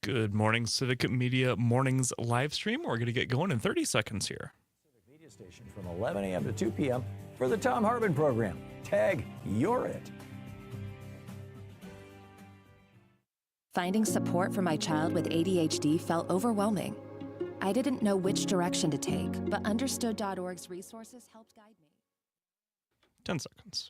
Good morning, Civic Media Mornings live stream. We're going to get going in 30 seconds here. Civic Media Station from 11 a.m. to 2 p.m. for the Tom Harbin program. Tag You're It. Finding support for my child with ADHD felt overwhelming. I didn't know which direction to take, but Understood.org's resources helped guide me. 10 seconds.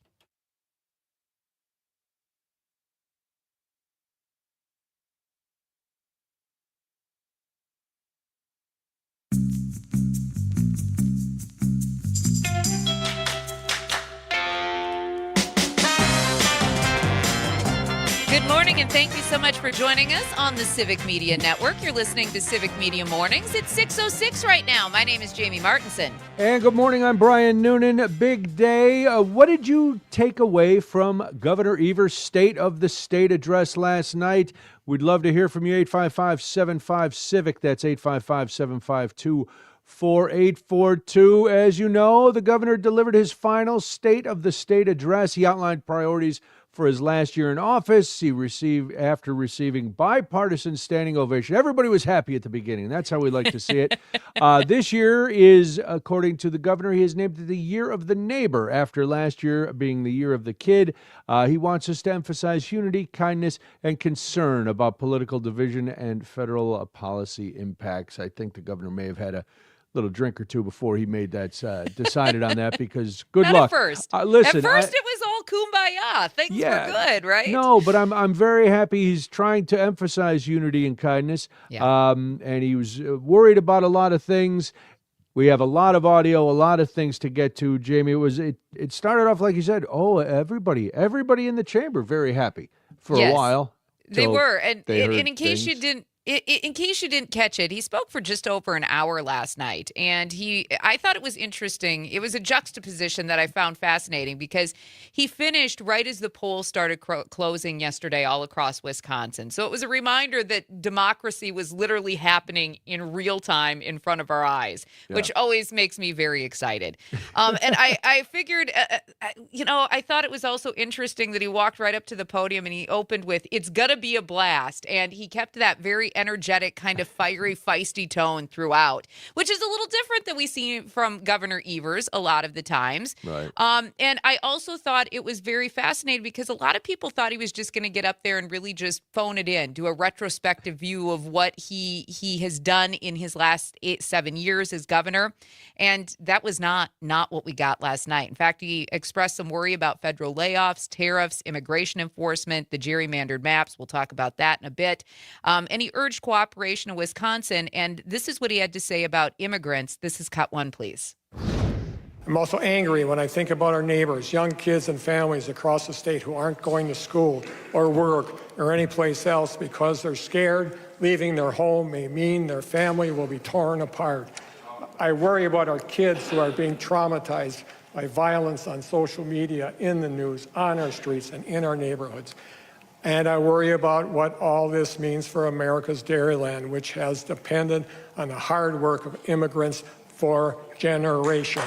Good morning, and thank you so much for joining us on the Civic Media Network. You're listening to Civic Media Mornings. It's 6:06 right now. My name is Jamie Martinson. And good morning, I'm Brian Noonan. Big day. What did you take away from Governor Evers' State of the State address last night? We'd love to hear from you. 855-75-CIVIC. That's 855-752-4842. As you know, the governor delivered his final State of the State address. He outlined priorities for his last year in office. After receiving bipartisan standing ovation. Everybody was happy at the beginning. That's how we like to see it. This year is, according to the governor, he has named it the Year of the Neighbor after last year being the Year of the Kid. He wants us to emphasize unity, kindness, and concern about political division and federal policy impacts. I think the governor may have had a little drink or two before he made that, decided on that, because good Not luck. At first. Listen, it was all kumbaya. Things were good, right? No, but I'm very happy he's trying to emphasize unity and kindness. Yeah. And he was worried about a lot of things. We have a lot of audio, a lot of things to get to, Jamie. It started off like you said. Oh, everybody in the chamber very happy for a while. They were, and in case things. in case you didn't catch it, he spoke for just over an hour last night, and I thought it was interesting. It was a juxtaposition that I found fascinating because he finished right as the polls started closing yesterday all across Wisconsin. So it was a reminder that democracy was literally happening in real time in front of our eyes, which always makes me very excited. And I figured, I thought it was also interesting that he walked right up to the podium and he opened with, "It's gonna be a blast," and he kept that very energetic, kind of fiery, feisty tone throughout, which is a little different than we see from Governor Evers a lot of the times. Right. And I also thought it was very fascinating because a lot of people thought he was just going to get up there and really just phone it in, do a retrospective view of what he has done in his last 7 years as governor. And that was not what we got last night. In fact, he expressed some worry about federal layoffs, tariffs, immigration enforcement, the gerrymandered maps. We'll talk about that in a bit. And he urged cooperation in Wisconsin. And this is what he had to say about immigrants. This is cut one, please. I'm also angry when I think about our neighbors, young kids and families across the state who aren't going to school or work or anyplace else because they're scared leaving their home may mean their family will be torn apart. I worry about our kids who are being traumatized by violence on social media, in the news, on our streets, and in our neighborhoods. And I worry about what all this means for America's dairyland, which has depended on the hard work of immigrants for generations.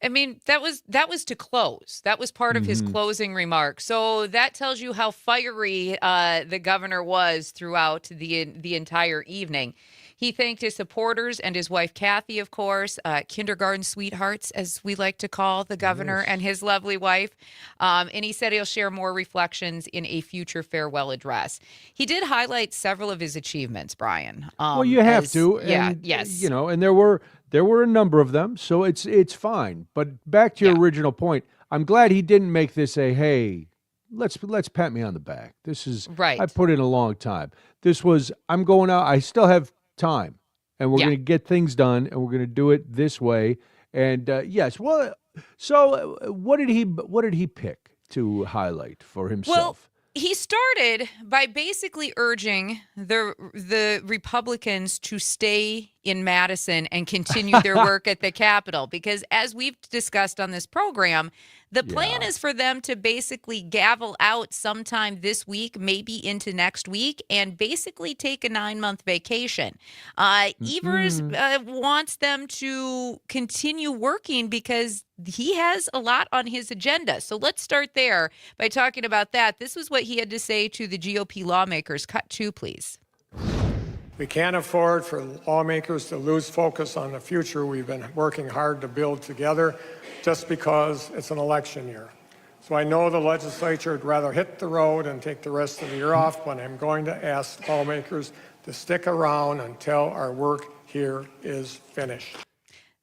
I mean, that was to close. That was part of his closing remarks. So that tells you how fiery the governor was throughout the entire evening. He thanked his supporters and his wife, Kathy, of course, kindergarten sweethearts, as we like to call the governor and his lovely wife. And he said he'll share more reflections in a future farewell address. He did highlight several of his achievements, Brian. Well, you have to. And, yes. And there were a number of them, so it's fine. But back to your original point, I'm glad he didn't make this a, hey, let's pat me on the back. This is, right. I put in a long time. This was, I'm going out, I still have time, and we're going to get things done, and we're going to do it this way. And yes, well, so what did he pick to highlight for himself? Well, he started by basically urging the Republicans to stay in Madison and continue their work at the Capitol. Because as we've discussed on this program, the plan is for them to basically gavel out sometime this week, maybe into next week, and basically take a 9-month vacation. Evers wants them to continue working because he has a lot on his agenda. So let's start there by talking about that. This was what he had to say to the GOP lawmakers. Cut 2, please. We can't afford for lawmakers to lose focus on the future we've been working hard to build together just because it's an election year. So I know the legislature would rather hit the road and take the rest of the year off, but I'm going to ask lawmakers to stick around until our work here is finished.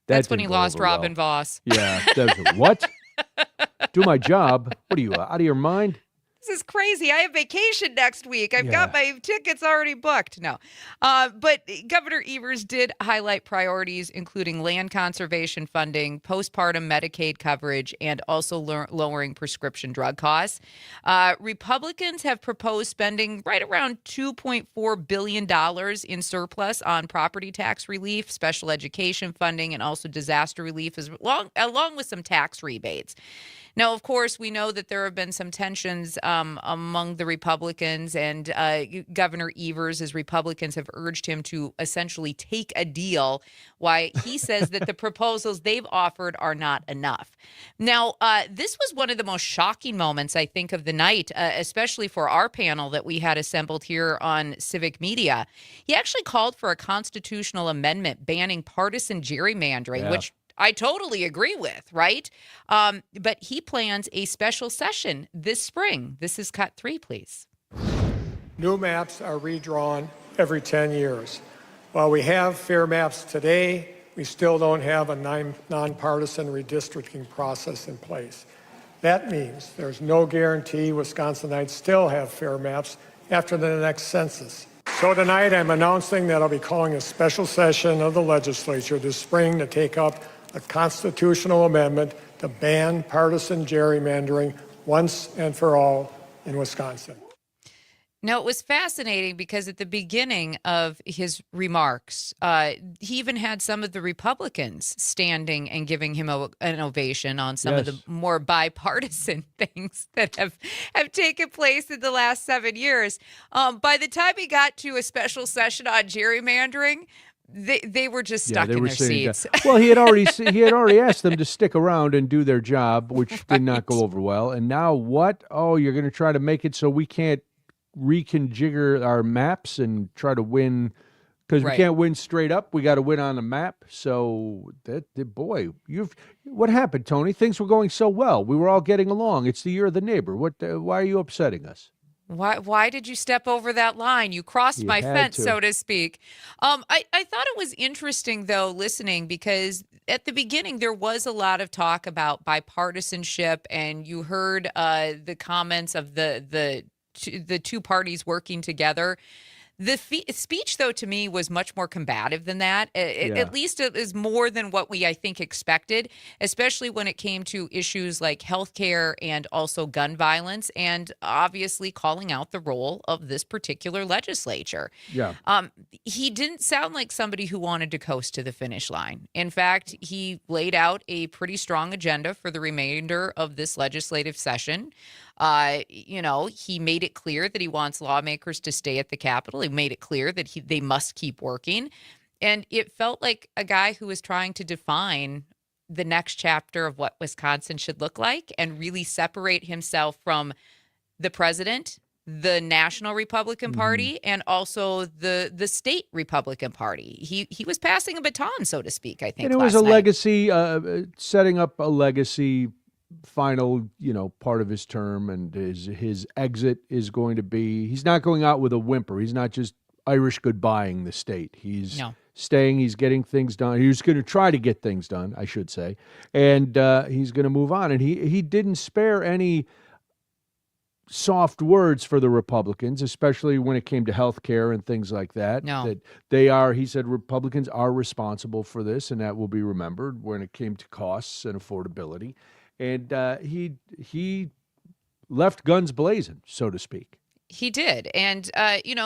That's when he lost Robin Voss. Yeah. What? Do my job? What are you, out of your mind? This is crazy. I have vacation next week. I've got my tickets already booked. No. But Governor Evers did highlight priorities, including land conservation funding, postpartum Medicaid coverage, and also lowering prescription drug costs. Republicans have proposed spending right around $2.4 billion in surplus on property tax relief, special education funding, and also disaster relief, along with some tax rebates. Now, of course, we know that there have been some tensions among the Republicans, and Governor Evers, as Republicans have urged him to essentially take a deal, why he says that the proposals they've offered are not enough. Now, this was one of the most shocking moments, I think, of the night, especially for our panel that we had assembled here on Civic Media. He actually called for a constitutional amendment banning partisan gerrymandering, which I totally agree with, right? But he plans a special session this spring. This is cut 3, please. New maps are redrawn every 10 years. While we have fair maps today, we still don't have a nonpartisan redistricting process in place. That means there's no guarantee Wisconsinites still have fair maps after the next census. So tonight I'm announcing that I'll be calling a special session of the legislature this spring to take up a constitutional amendment to ban partisan gerrymandering once and for all in Wisconsin. Now, it was fascinating because at the beginning of his remarks, he even had some of the Republicans standing and giving him an ovation on some of the more bipartisan things that have taken place in the last 7 years. By the time he got to a special session on gerrymandering, they were just stuck in their seats. Well, he had already asked them to stick around and do their job, which did not go over well. And now what? Oh, you're going to try to make it so we can't reconfigure our maps and try to win, because we can't win straight up. We got to win on a map. So what happened, Tony? Things were going so well. We were all getting along. It's the year of the neighbor. Why are you upsetting us? Why did you step over that line? You crossed my fence, so to speak. I thought it was interesting, though, listening, because at the beginning there was a lot of talk about bipartisanship, and you heard the comments of the two parties working together. The speech, though, to me was much more combative than that. At least it is more than what we, I think, expected, especially when it came to issues like healthcare and also gun violence, and obviously calling out the role of this particular legislature. Yeah. He didn't sound like somebody who wanted to coast to the finish line. In fact, he laid out a pretty strong agenda for the remainder of this legislative session. He made it clear that he wants lawmakers to stay at the Capitol. He made it clear that they must keep working. And it felt like a guy who was trying to define the next chapter of what Wisconsin should look like and really separate himself from the president, the National Republican Party, and also the state Republican Party. He was passing a baton, so to speak, I think. And it was a legacy, setting up a legacy final, part of his term, and his exit is going to be, he's not going out with a whimper. He's not just Irish goodbying the state. He's staying, he's getting things done. He's going to try to get things done, I should say, and he's going to move on. And he didn't spare any soft words for the Republicans, especially when it came to health care and things like that. That he said Republicans are responsible for this, and that will be remembered when it came to costs and affordability. And he left guns blazing, so to speak. He did. And,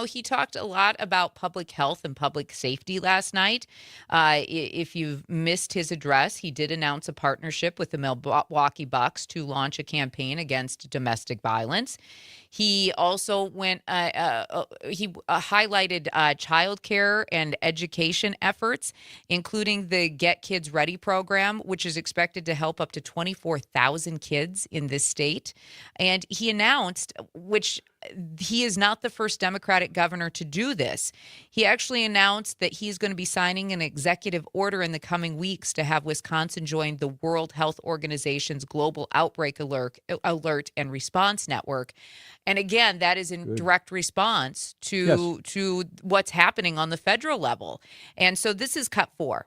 he talked a lot about public health and public safety last night. If you've missed his address, he did announce a partnership with the Milwaukee Bucks to launch a campaign against domestic violence. He also highlighted childcare and education efforts, including the Get Kids Ready program, which is expected to help up to 24,000 kids in this state. And he announced, which he is not the first Democratic governor to do this. He actually announced that he's going to be signing an executive order in the coming weeks to have Wisconsin join the World Health Organization's Global Outbreak Alert and Response Network. And again, that is in direct response to what's happening on the federal level. And so this is cut 4.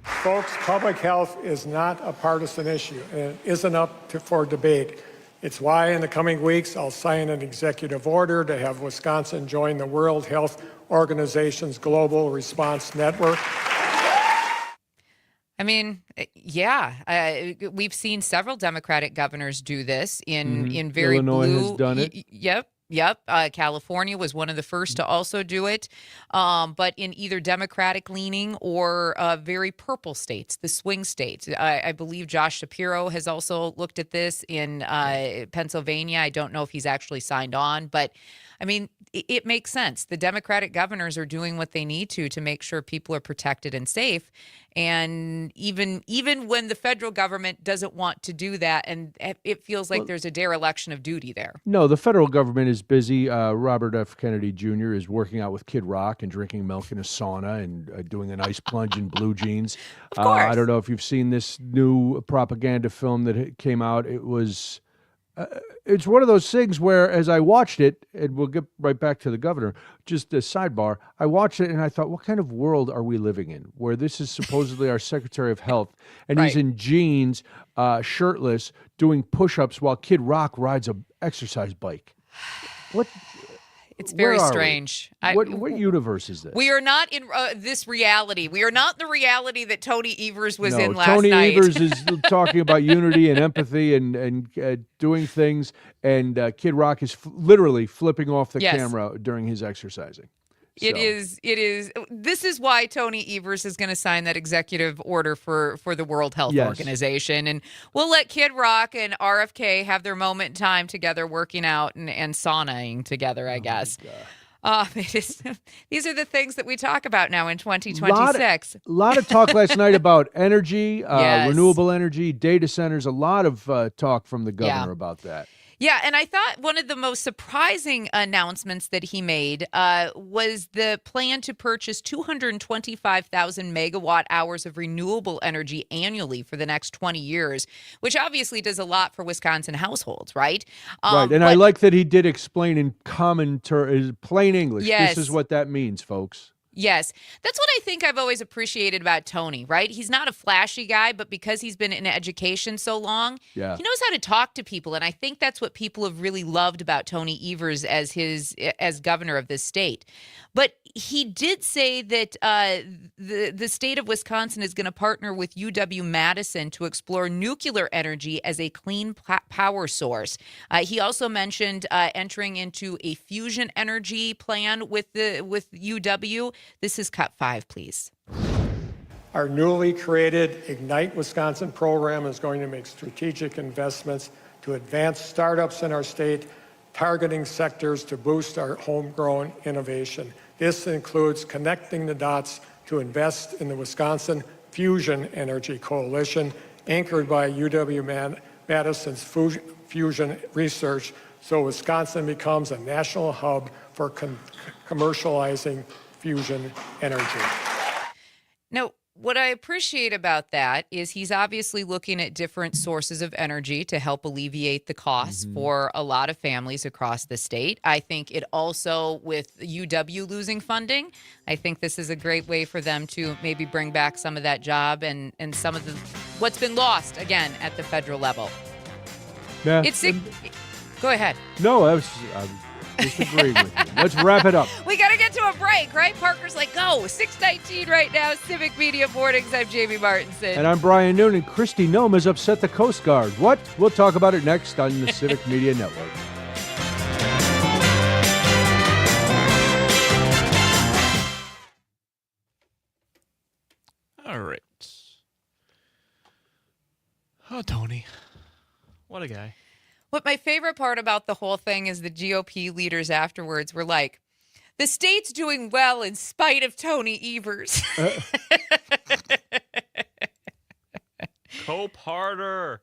Folks, public health is not a partisan issue, and it isn't up for debate. It's why in the coming weeks I'll sign an executive order to have Wisconsin join the World Health Organization's Global Response Network. I mean, yeah, we've seen several Democratic governors do this in very Illinois blue. has done it. Yep. California was one of the first to also do it, but in either Democratic leaning or very purple states, the swing states. I believe Josh Shapiro has also looked at this in Pennsylvania. I don't know if he's actually signed on, but I mean, it makes sense. The Democratic governors are doing what they need to make sure people are protected and safe. And even when the federal government doesn't want to do that, and it feels like there's a dereliction of duty there. No, the federal government is busy. Robert F. Kennedy Jr. is working out with Kid Rock and drinking milk in a sauna and doing an ice plunge in blue jeans. Of course. I don't know if you've seen this new propaganda film that came out. It was... it's one of those things where, as I watched it, and we'll get right back to the governor, just a sidebar, I watched it and I thought, what kind of world are we living in where this is supposedly our Secretary of Health and he's in jeans, shirtless, doing push-ups while Kid Rock rides a exercise bike? What? It's very Where are we? strange. What universe is this? We are not in this reality. We are not the reality that Tony Evers was in last Tony night. Evers is talking about unity and empathy and doing things, and Kid Rock is literally flipping off the camera during his exercising. It is. This is why Tony Evers is going to sign that executive order for the World Health Organization. And we'll let Kid Rock and RFK have their moment in time together working out and saunaing together, I guess. These are the things that we talk about now in 2026. A lot of talk last night about energy, renewable energy, data centers, a lot of talk from the governor about that. Yeah, and I thought one of the most surprising announcements that he made was the plan to purchase 225,000 megawatt hours of renewable energy annually for the next 20 years, which obviously does a lot for Wisconsin households, right? Right, and I like that he did explain in plain English. Yes. This is what that means, folks. Yes. That's what I think I've always appreciated about Tony, right? He's not a flashy guy, but because he's been in education so long, he knows how to talk to people. And I think that's what people have really loved about Tony Evers as governor of this state. But he did say that the state of Wisconsin is going to partner with UW-Madison to explore nuclear energy as a clean power source. He also mentioned entering into a fusion energy plan with UW. This is cut 5, please. Our newly created Ignite Wisconsin program is going to make strategic investments to advance startups in our state, targeting sectors to boost our homegrown innovation. This includes connecting the dots to invest in the Wisconsin Fusion Energy Coalition, anchored by UW-Madison's fusion research, so Wisconsin becomes a national hub for commercializing fusion energy. Now, what I appreciate about that is he's obviously looking at different sources of energy to help alleviate the costs for a lot of families across the state. I think it also, with UW losing funding, I think this is a great way for them to maybe bring back some of that job and some of what's been lost, again, at the federal level. Yeah. Go ahead. No, I was just agreeing with you. Let's wrap it up. We got to get to a break, right? Parker's like, go. 6:19 right now. Civic Media Mornings. I'm Jamie Martinson. And I'm Brian Noonan. Kristi Noem has upset the Coast Guard. What? We'll talk about it next on the Civic Media Network. What a guy. What my favorite part about the whole thing is the GOP leaders afterwards were like, the state's doing well in spite of Tony Evers. Cope harder.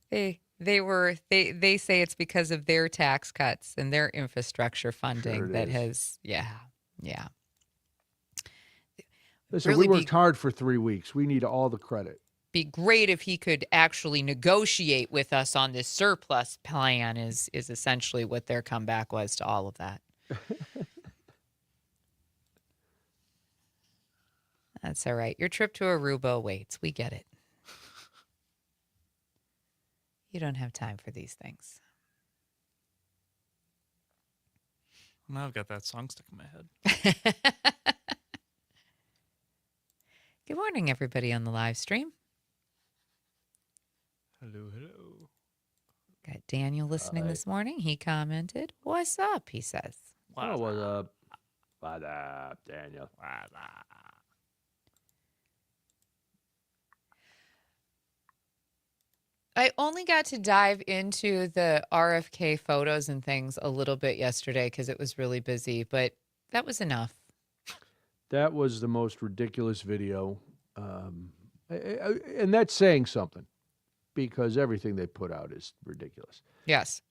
They say it's because of their tax cuts and their infrastructure funding Sure it that is. has, yeah. Listen, Really we worked hard for 3 weeks. We need all the credit. Be great if he could actually negotiate with us on this surplus plan is essentially what their comeback was to all of that. That's all right. Your trip to Aruba awaits. We get it. You don't have time for these things. Now I've got that song stuck in my head. Good morning, everybody on the live stream. Hello. Got Daniel listening this morning. He commented, "What's up?" he says. Oh, what's up? What up, Daniel? I only got to dive into the RFK photos and things a little bit yesterday because it was really busy, but that was enough. That was the most ridiculous video. And that's saying something because everything they put out is ridiculous. Yes.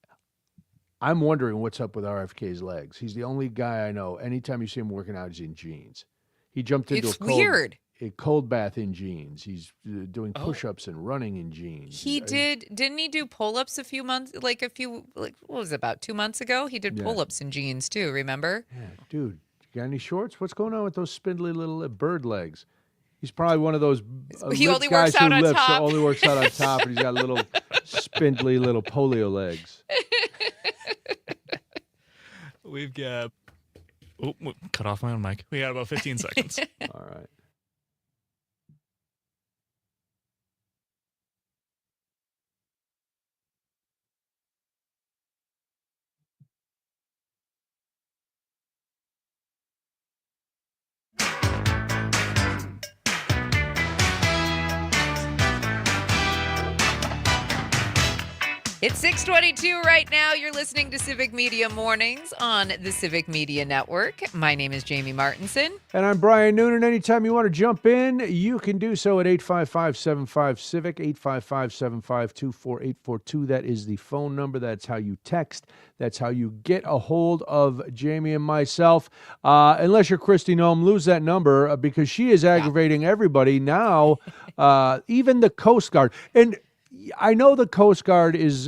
I'm wondering what's up with RFK's legs. He's the only guy I know. Anytime you see him working out, he's in jeans. He jumped into It's weird. A cold bath in jeans. He's doing push-ups and running in jeans. Didn't he do pull-ups what was it, about 2 months ago? He did pull-ups in jeans too, remember? Yeah, dude, you got any shorts? What's going on with those spindly little bird legs? He's probably one of those He only guys works out who on lifts, top. only works out on top, and he's got little spindly little polio legs. We've got... Oh, cut off my own mic. We got about 15 seconds. All right. It's 6:22 right now. You're listening to Civic Media Mornings on the Civic Media Network. My name is Jamie Martinson. And I'm Brian Noonan. Anytime you want to jump in, you can do so at 855-75-CIVIC, 855-752-4842. That is the phone number. That's how you text. That's how you get a hold of Jamie and myself. Unless you're Kristi Noem, lose that number because she is aggravating everybody now, even the Coast Guard. And I know the Coast Guard is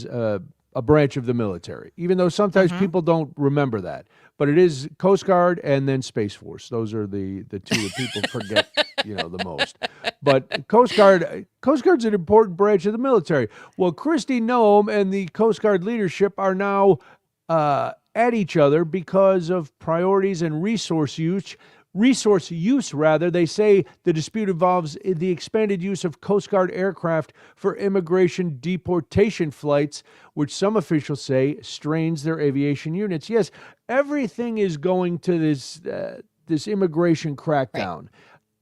a branch of the military, even though sometimes people don't remember that. But it is Coast Guard and then Space Force. Those are the two that people forget, the most. But Coast Guard's an important branch of the military. Well, Kristi Noem and the Coast Guard leadership are now at each other because of priorities and resource use. They say the dispute involves the expanded use of Coast Guard aircraft for immigration deportation flights, which some officials say strains their aviation units. Yes, everything is going to this immigration crackdown.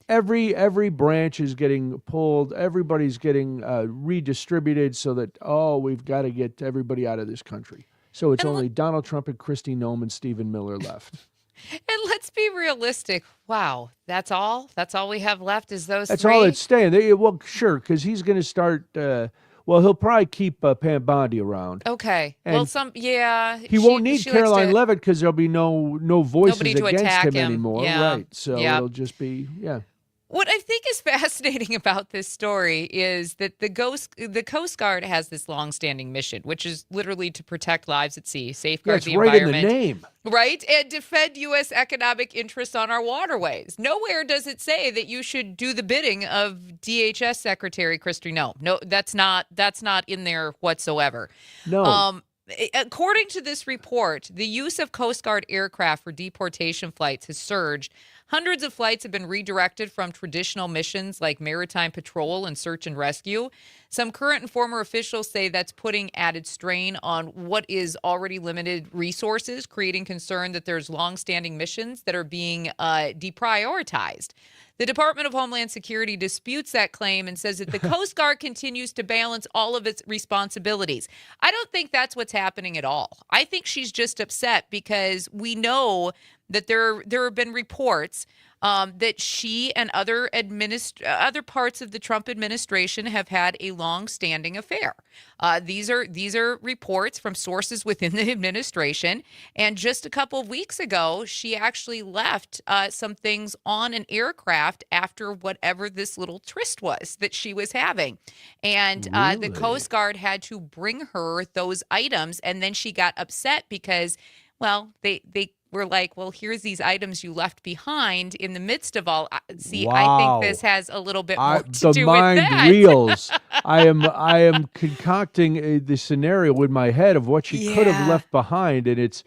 Right. Every branch is getting pulled. Everybody's getting redistributed so that, we've got to get everybody out of this country. So it's only Donald Trump and Kristi Noem and Stephen Miller left. And let's be realistic. Wow, that's all? That's all we have left is those That's three? all that's staying. Well, sure, because he's going to start, he'll probably keep Pam Bondi around. Okay. And he won't need Caroline Leavitt because there'll be no voices to against attack him anymore. Yeah. Right. So it'll just be, What I think is fascinating about this story is that the Coast Guard has this longstanding mission, which is literally to protect lives at sea, safeguard the environment. Right in the name. Right? And defend U.S. economic interests on our waterways. Nowhere does it say that you should do the bidding of DHS Secretary Kristi Noem. No, that's not in there whatsoever. No. According to this report, the use of Coast Guard aircraft for deportation flights has surged. Hundreds of flights have been redirected from traditional missions like maritime patrol and search and rescue. Some current and former officials say that's putting added strain on what is already limited resources, creating concern that there's longstanding missions that are being deprioritized. The Department of Homeland Security disputes that claim and says that the Coast Guard continues to balance all of its responsibilities. I don't think that's what's happening at all. I think she's just upset because we know that there have been reports that she and other parts of the Trump administration have had a long-standing affair. These are reports from sources within the administration. And just a couple of weeks ago, she actually left some things on an aircraft after whatever this little tryst was that she was having. And the Coast Guard had to bring her those items. And then she got upset because, well, they were like, well, here's these items you left behind in the midst of all. See, Wow. I think this has a little bit more to The do mind with that. reels. I am concocting the scenario in my head of what she could have Yeah. left behind, and it's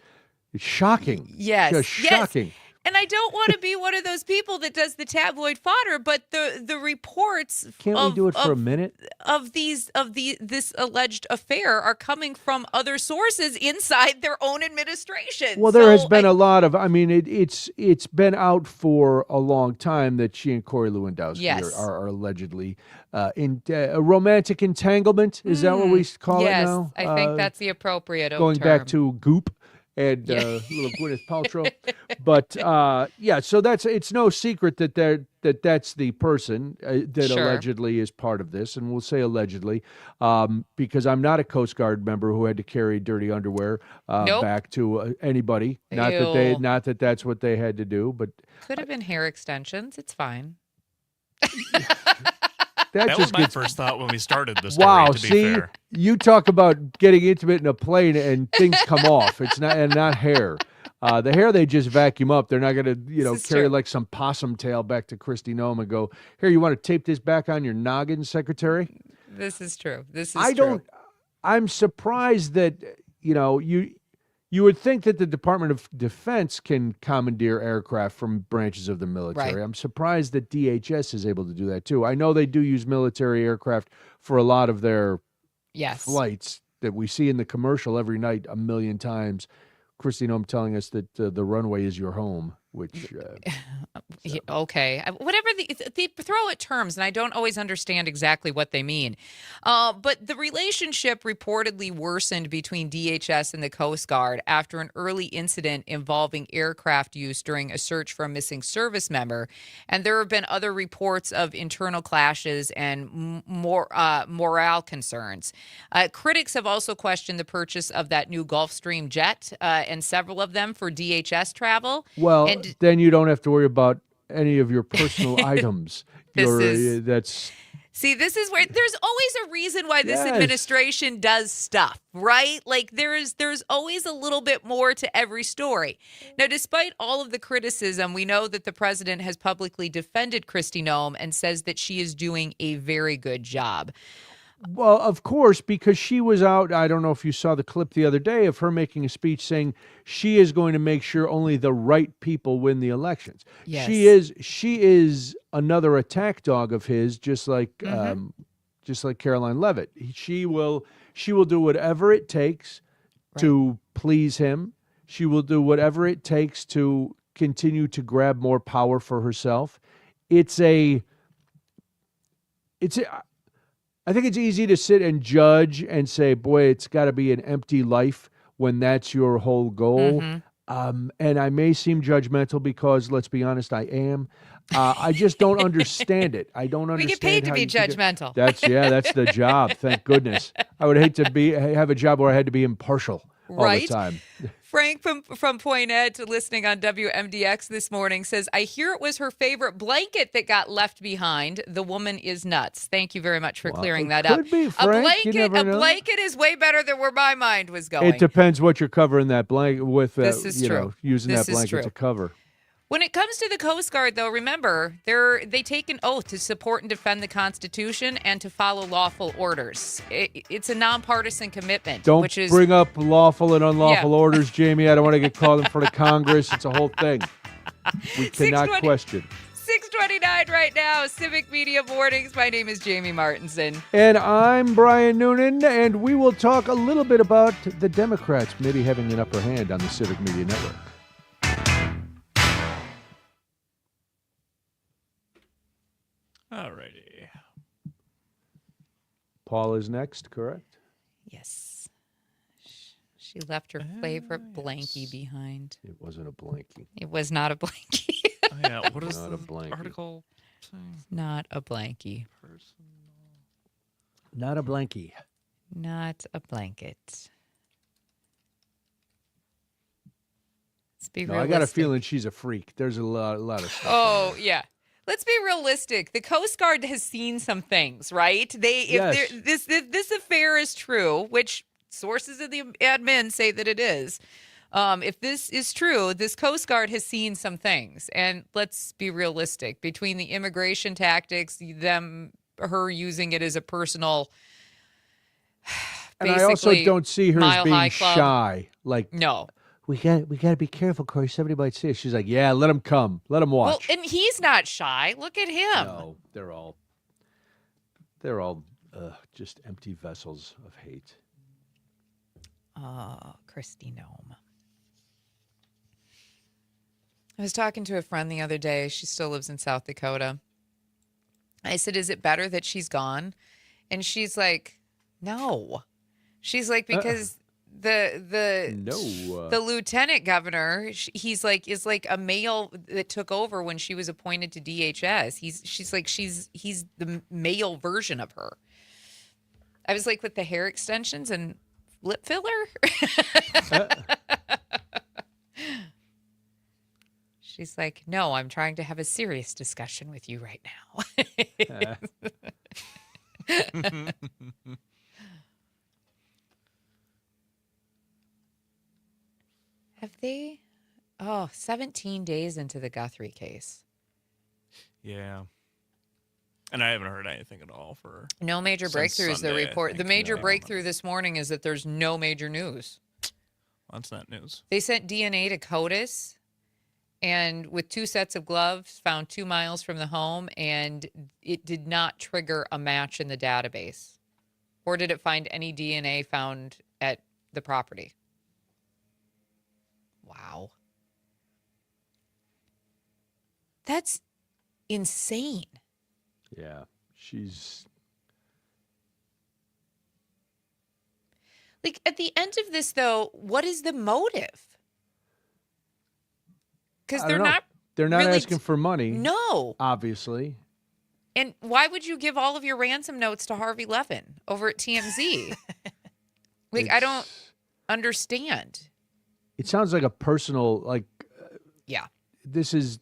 shocking. Yes. Just shocking. And I don't want to be one of those people that does the tabloid fodder, but the reports Can't we do it for a minute? of this alleged affair are coming from other sources inside their own administration. Well, there So has been a lot of. I mean, it's been out for a long time that she and Corey Lewandowski Yes. are allegedly in a romantic entanglement. Is that what we call yes, it now? I think that's the appropriate going term. back to Goop and little Gwyneth Paltrow. But yeah, so it's no secret that that's the person that Sure. allegedly is part of this, and we'll say allegedly because I'm not a Coast Guard member who had to carry dirty underwear Nope. back to anybody. Not Ew. that that's what they had to do, but Could have been hair extensions. It's fine. that That was just my gets. first thought when we started the story, Wow, to be see, fair. you talk about getting intimate in a plane and things come off. It's not hair. The hair they just vacuum up. They're not going to, This is carry true. like some possum tail back to Kristi Noem and go, here, you want to tape this back on your noggin, Secretary? This is true. This is I true. don't. I'm surprised that you would think that the Department of Defense can commandeer aircraft from branches of the military. Right. I'm surprised that DHS is able to do that too. I know they do use military aircraft for a lot of their Yes. flights that we see in the commercial every night a million times. Kristi Noem telling us that the runway is your home, which Yeah, okay. Whatever they throw at terms, and I don't always understand exactly what they mean. But the relationship reportedly worsened between DHS and the Coast Guard after an early incident involving aircraft use during a search for a missing service member. And there have been other reports of internal clashes and morale concerns. Critics have also questioned the purchase of that new Gulfstream jet and several of them for DHS travel. well, And then you don't have to worry about any of your personal items. That's see, this is where there's always a reason why this Yes. administration does stuff, right? Like there's always a little bit more to every story. Now, despite all of the criticism, we know that the president has publicly defended Kristi Noem and says that she is doing a very good job. Well, of course, because she was out. I don't know if you saw the clip the other day of her making a speech saying she is going to make sure only the right people win the elections. Yes. She is another attack dog of his, just like Caroline Leavitt. She will do whatever it takes to please him. She will do whatever it takes to continue to grab more power for herself. I think it's easy to sit and judge and say, boy, it's got to be an empty life when that's your whole goal. And I may seem judgmental because, let's be honest, I am. I just don't understand it. I don't We understand. get paid to how be you can judgmental. That's the job. Thank goodness. I would hate to have a job where I had to be impartial all Right? the time. Frank from Point Ed to listening on WMDX this morning says, I hear it was her favorite blanket that got left behind. The woman is nuts. Thank you very much for clearing that up. Could be, Frank. You never know. A blanket is way better than where my mind was going. It depends what you're covering that blanket with. This is true. Using This that is blanket true. to cover. When it comes to the Coast Guard, though, remember, they take an oath to support and defend the Constitution and to follow lawful orders. It's a nonpartisan commitment. Don't which is, bring up lawful and unlawful Yeah. orders, Jamie. I don't want to get called in front of Congress. It's a whole thing. We cannot 6:20 question. 6:29 ride right now. Civic Media Mornings. My name is Jamie Martinson. And I'm Brian Noonan, and we will talk a little bit about the Democrats maybe having an upper hand on the Civic Media Network. All righty. Paul is next, correct? Yes. She left her favorite blankie behind. It wasn't a blankie. It was not a blankie. Oh, yeah. What is Not the a blankie. article saying? Not a blankie. Not a blankie. Not a blanket. Let's be No, realistic. I got a feeling she's a freak. There's a lot of stuff. Oh, yeah. Let's be realistic. The Coast Guard has seen some things, right? Yes. This affair is true, which sources of the admin say that it is. If this is true, this Coast Guard has seen some things. And let's be realistic. Between the immigration tactics, her using it as a personal, And I also basically, don't see her as Mile High being Club. shy. Like, No. we got to be careful, Corey. Somebody might see us. She's like, yeah, let them come. Let them watch. Well, and he's not shy. Look at him. No, they're all just empty vessels of hate. Oh, Christy Nome. I was talking to a friend the other day. She still lives in South Dakota. I said, is it better that she's gone? And she's like, no. She's like, because the lieutenant governor, is like a male that took over when she was appointed to DHS. He's the male version of her. I was like, with the hair extensions and lip filler. She's like, no, I'm trying to have a serious discussion with you right now. Have they? 17 days into the Guthrie case. Yeah. And I haven't heard anything at all for No major since breakthroughs. Sunday, The I report. think. The major No. breakthrough this morning is that there's no major news. Well, that's not news. They sent DNA to CODIS, and with 2 sets of gloves found 2 miles from the home, and it did not trigger a match in the database. Or did it find any DNA found at the property? Wow. That's insane. Yeah, she's Like, at the end of this, though, what is the motive? Because I they're don't know. not. They're not really asking for money. No. Obviously. And why would you give all of your ransom notes to Harvey Levin over at TMZ? I don't understand. It sounds like a personal, like, Yeah. this is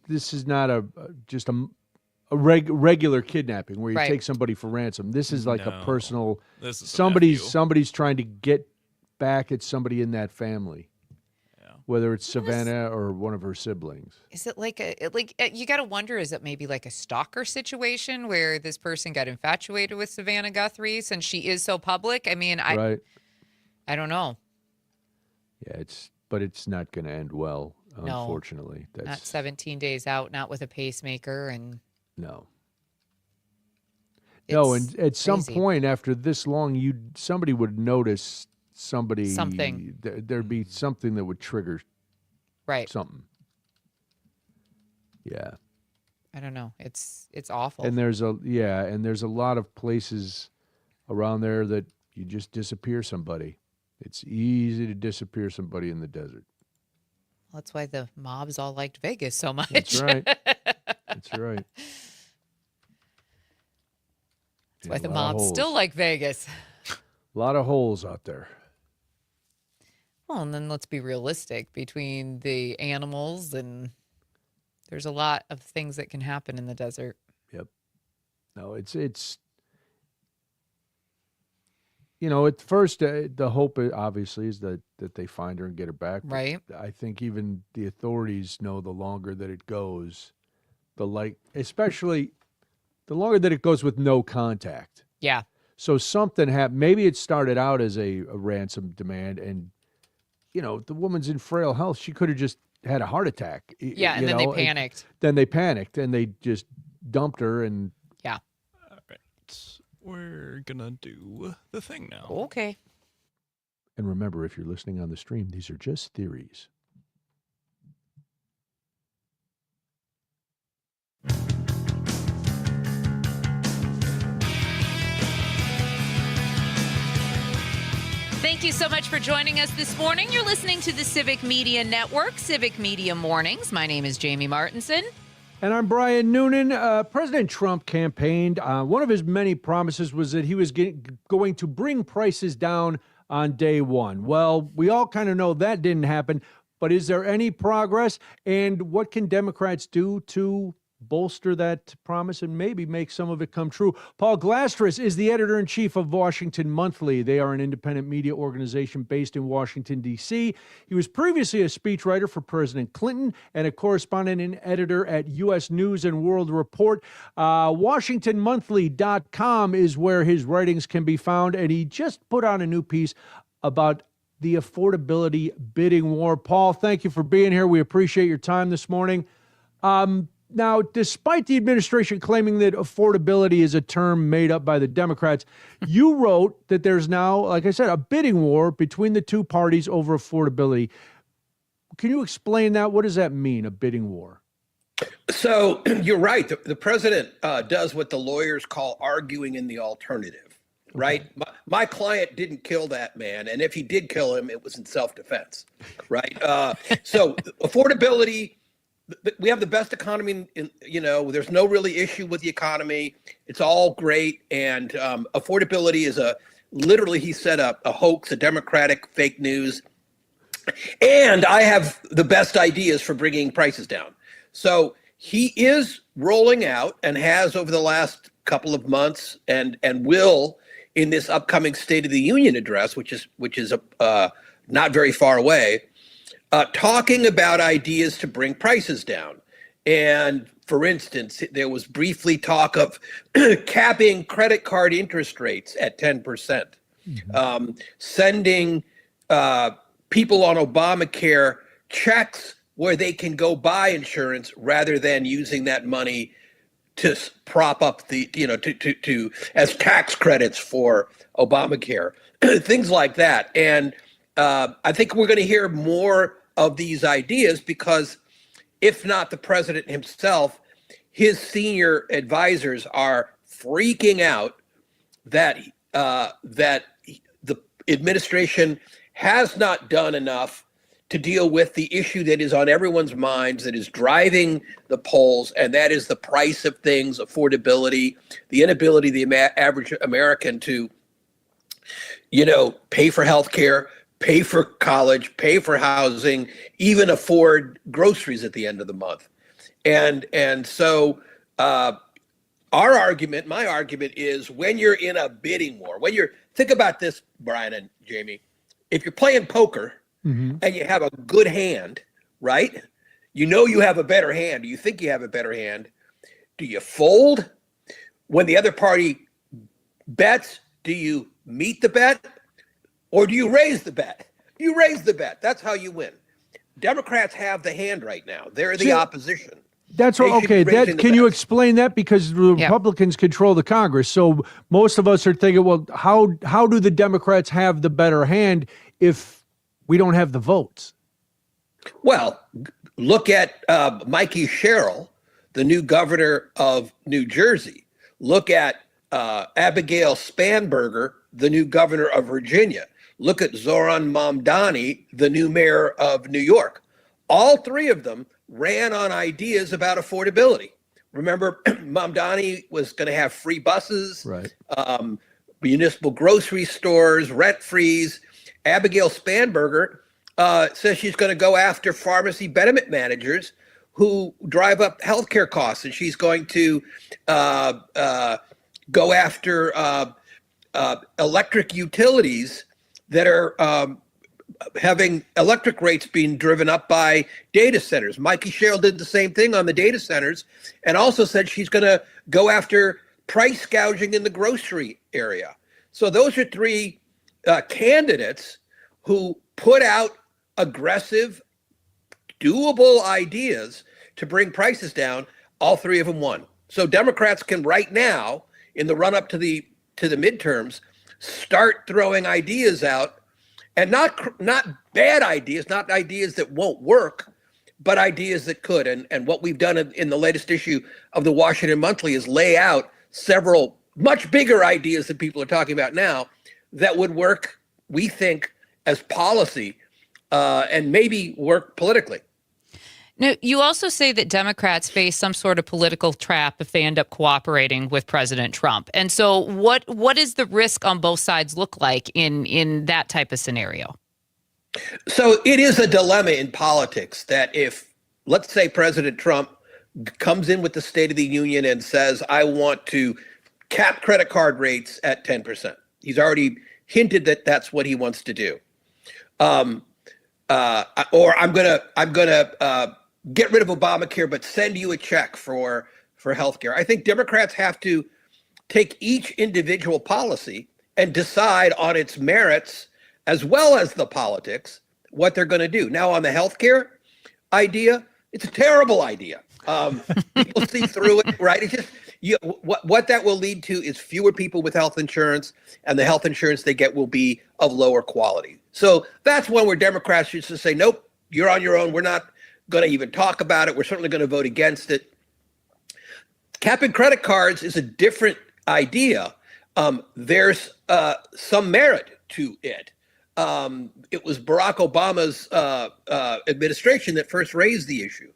not just a regular kidnapping where you Right. take somebody for ransom. This is like a No. personal. This is Somebody's trying to get back at somebody in that family, whether it's Savannah or one of her siblings. Is it you got to wonder, is it maybe like a stalker situation where this person got infatuated with Savannah Guthrie since she is so public? I mean, Right? I don't know. Yeah, but it's not going to end well, No. unfortunately. Not 17 days out, not with a pacemaker, and No. No, it's and at some crazy. point after this long, somebody would notice Something. There'd be something that would trigger Right. something. Yeah. I don't know. It's awful. And there's a lot of places around there that you just disappear somebody. It's easy to disappear somebody in the desert. That's why the mobs all liked Vegas so much. That's right. That's right. That's why the mobs still like Vegas. A lot of holes out there. Well, and then let's be realistic. Between the animals and there's a lot of things that can happen in the desert. Yep. No, it's at first the hope obviously is that they find her and get her back. But Right. I think even the authorities know the longer that it goes, especially the longer that it goes with no contact. Yeah. So something happened. Maybe it started out as a ransom demand, and the woman's in frail health. She could have just had a heart attack. Yeah, and then they panicked. Then they panicked, and they just dumped her. And Yeah. All right. We're going to do the thing now. Okay. remember, if you're listening on the stream, these are just theories. Thank you so much for joining us this morning. You're listening to the Civic Media Network, Civic Media Mornings. My name is Jamie Martinson. And I'm Brian Noonan. President Trump campaigned. One of his many promises was that he was going to bring prices down on day one. Well, we all kind of know that didn't happen. But is there any progress? And what can Democrats do to bolster that promise and maybe make some of it come true? Paul Glastris is the editor-in-chief of Washington Monthly. They are an independent media organization based in Washington, D.C. He was previously a speechwriter for President Clinton and a correspondent and editor at U.S. News and World Report. WashingtonMonthly.com is where his writings can be found, and he just put out a new piece about the affordability bidding war. Paul, thank you for being here. We appreciate your time this morning. Now, despite the administration claiming that affordability is a term made up by the Democrats, you wrote that there's now, like I said, a bidding war between the two parties over affordability. Can you explain that? What does that mean, a bidding war? So you're right. The president does what the lawyers call arguing in the alternative, right? Okay. My client didn't kill that man. And if he did kill him, it was in self-defense, right? So affordability, we have the best economy there's no really issue with the economy. It's all great. And affordability is literally, he set up a hoax, a Democratic fake news. And I have the best ideas for bringing prices down. So he is rolling out and has over the last couple of months and will in this upcoming State of the Union address, which is not very far away, talking about ideas to bring prices down. And for instance, there was briefly talk of capping credit card interest rates at 10%, sending people on Obamacare checks where they can go buy insurance rather than using that money to prop up to as tax credits for Obamacare, things like that. And I think we're going to hear more of these ideas because if not the president himself, his senior advisors are freaking out that the administration has not done enough to deal with the issue that is on everyone's minds, that is driving the polls, and that is the price of things, affordability, the inability of the average American to, pay for health care, pay for college, pay for housing, even afford groceries at the end of the month. And so my argument is when you're in a bidding war, think about this, Brian and Jamie, if you're playing poker and you have a good hand, right? You have a better hand. You think you have a better hand. Do you fold when the other party bets? Do you meet the bet? Or do you raise the bet? You raise the bet. That's how you win. Democrats have the hand right now. They're the opposition. That's right. Okay. Can you explain that? Because the Republicans control the Congress. So most of us are thinking, well, how do the Democrats have the better hand if we don't have the votes? Well, look at Mikey Sherrill, the new governor of New Jersey. Look at Abigail Spanberger, the new governor of Virginia. Look at Zoran Mamdani, the new mayor of New York. All three of them ran on ideas about affordability. Remember, Mamdani was going to have free buses, right? Municipal grocery stores, rent freeze. Abigail Spanberger says she's going to go after pharmacy benefit managers who drive up healthcare costs, and she's going to go after electric utilities that are having electric rates being driven up by data centers. Mikey Sherrill did the same thing on the data centers and also said she's going to go after price gouging in the grocery area. So those are three candidates who put out aggressive, doable ideas to bring prices down. All three of them won. So Democrats can right now, in the run up to the midterms, start throwing ideas out, and not bad ideas, not ideas that won't work, but ideas that could. And what we've done in the latest issue of the Washington Monthly is lay out several much bigger ideas that people are talking about now that would work, we think, as policy and maybe work politically. Now, you also say that Democrats face some sort of political trap if they end up cooperating with President Trump. And so what does the risk on both sides look like in that type of scenario? So it is a dilemma in politics that if, let's say, President Trump comes in with the State of the Union and says, I want to cap credit card rates at 10%. He's already hinted that that's what he wants to do. Or I'm gonna get rid of Obamacare, but send you a check for healthcare. I think Democrats have to take each individual policy and decide on its merits as well as the politics what they're going to do. Now, on the healthcare idea, it's a terrible idea. People see through it, right? It's just what that will lead to is fewer people with health insurance, and the health insurance they get will be of lower quality. So that's one where Democrats should just say, nope, you're on your own. We're not going to even talk about it. We're certainly going to vote against it. Capping credit cards is a different idea. There's some merit to it. It was Barack Obama's administration that first raised the issue.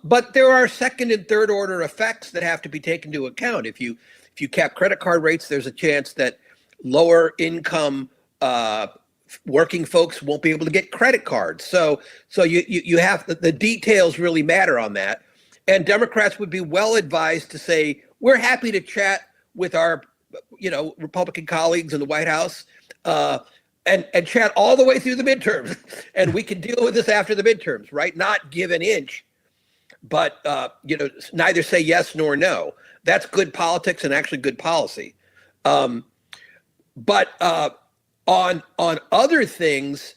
But there are second and third order effects that have to be taken into account. If you cap credit card rates, there's a chance that lower income working folks won't be able to get credit cards. So you have the details really matter on that. And Democrats would be well advised to say, we're happy to chat with our Republican colleagues in the White House and chat all the way through the midterms. And we can deal with this after the midterms, right? Not give an inch, but neither say yes nor no. That's good politics and actually good policy. But on other things,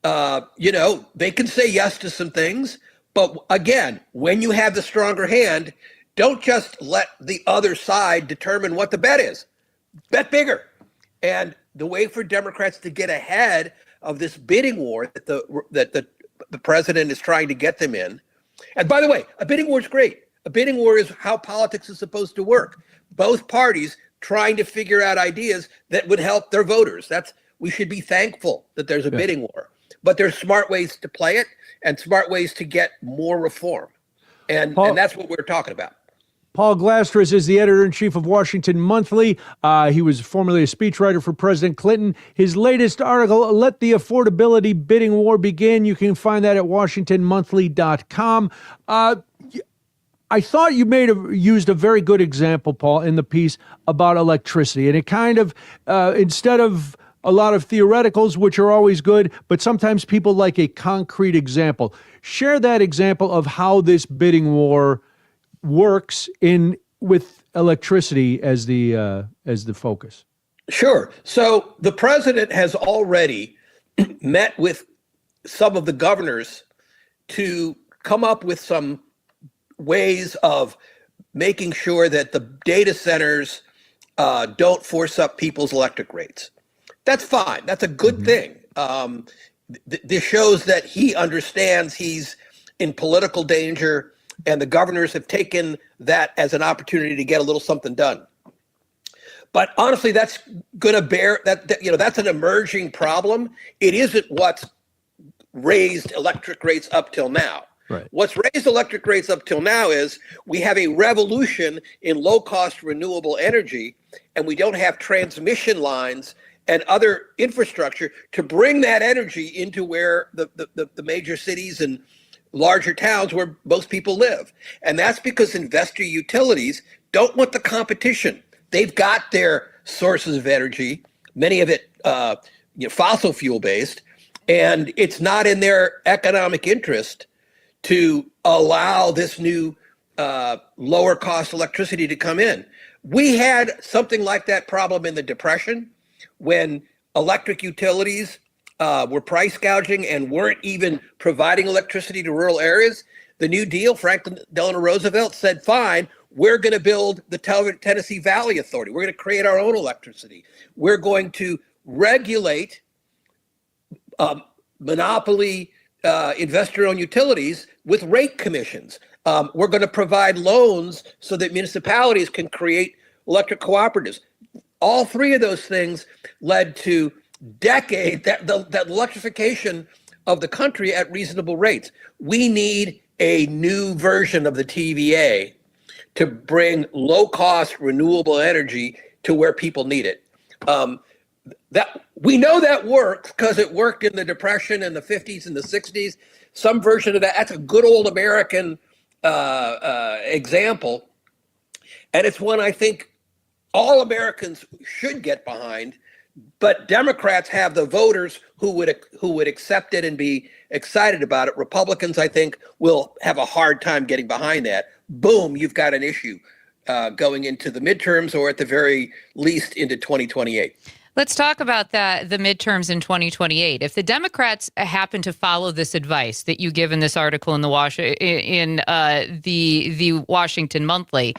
they can say yes to some things. But again, when you have the stronger hand, don't just let the other side determine what the bet is. Bet bigger. And the way for Democrats to get ahead of this bidding war that the president is trying to get them in. And by the way, a bidding war is great. A bidding war is how politics is supposed to work. Both parties trying to figure out ideas that would help their voters. We should be thankful that there's a bidding war. But there's smart ways to play it and smart ways to get more reform. And that's what we're talking about. Paul Glastris is the editor-in-chief of Washington Monthly. He was formerly a speechwriter for President Clinton. His latest article, Let the Affordability Bidding War Begin. You can find that at WashingtonMonthly.com. I thought you used a very good example, Paul, in the piece about electricity. And it kind of, instead of a lot of theoreticals, which are always good, but sometimes people like a concrete example. Share that example of how this bidding war works with electricity as the focus. Sure. So the president has already met with some of the governors to come up with some ways of making sure that the data centers don't force up people's electric rates. That's fine. That's a good thing. This shows that he understands he's in political danger, and the governors have taken that as an opportunity to get a little something done. But honestly, that's going to bear that's an emerging problem. It isn't what's raised electric rates up till now. Right. What's raised electric rates up till now is we have a revolution in low-cost renewable energy, and we don't have transmission lines and other infrastructure to bring that energy into where the major cities and larger towns where most people live. And that's because investor utilities don't want the competition. They've got their sources of energy, many of it fossil fuel based, and it's not in their economic interest to allow this new lower cost electricity to come in. We had something like that problem in the Depression when electric utilities were price gouging and weren't even providing electricity to rural areas. The New Deal, Franklin Delano Roosevelt said, fine, We're going to build the Tennessee Valley Authority. We're going to create our own electricity. We're going to regulate monopoly investor-owned utilities with rate commissions. We're going to provide loans so that municipalities can create electric cooperatives. All three of those things led to that electrification of the country at reasonable rates. We need a new version of the TVA to bring low-cost renewable energy to where people need it. That we know that works because it worked in the Depression in the 50s and the 60s. Some version of that. That's a good old American example, and it's one I think all Americans should get behind. But Democrats have the voters who would accept it and be excited about it. Republicans, I think, will have a hard time getting behind that. Boom, you've got an issue going into the midterms, or at the very least into 2028. Let's talk about the midterms in 2028. If the Democrats happen to follow this advice that you give in this article in the Washington Monthly,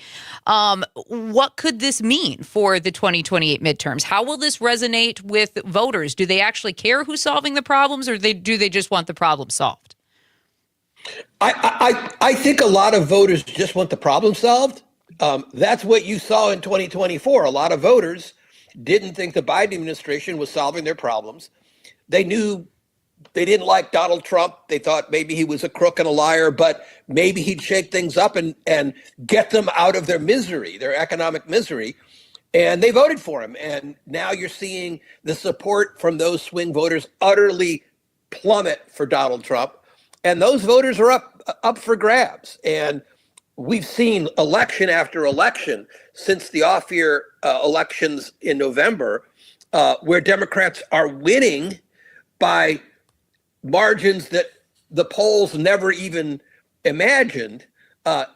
what could this mean for the 2028 midterms? How will this resonate with voters? Do they actually care who's solving the problems, or do they just want the problem solved? I think a lot of voters just want the problem solved. That's what you saw in 2024. A lot of voters didn't think the Biden administration was solving their problems. They knew they didn't like Donald Trump. They thought maybe he was a crook and a liar, but maybe he'd shake things up and get them out of their misery, their economic misery. And they voted for him. And now you're seeing the support from those swing voters utterly plummet for Donald Trump. And those voters are up for grabs. And we've seen election after election since the off-year elections in November, where Democrats are winning by margins that the polls never even imagined,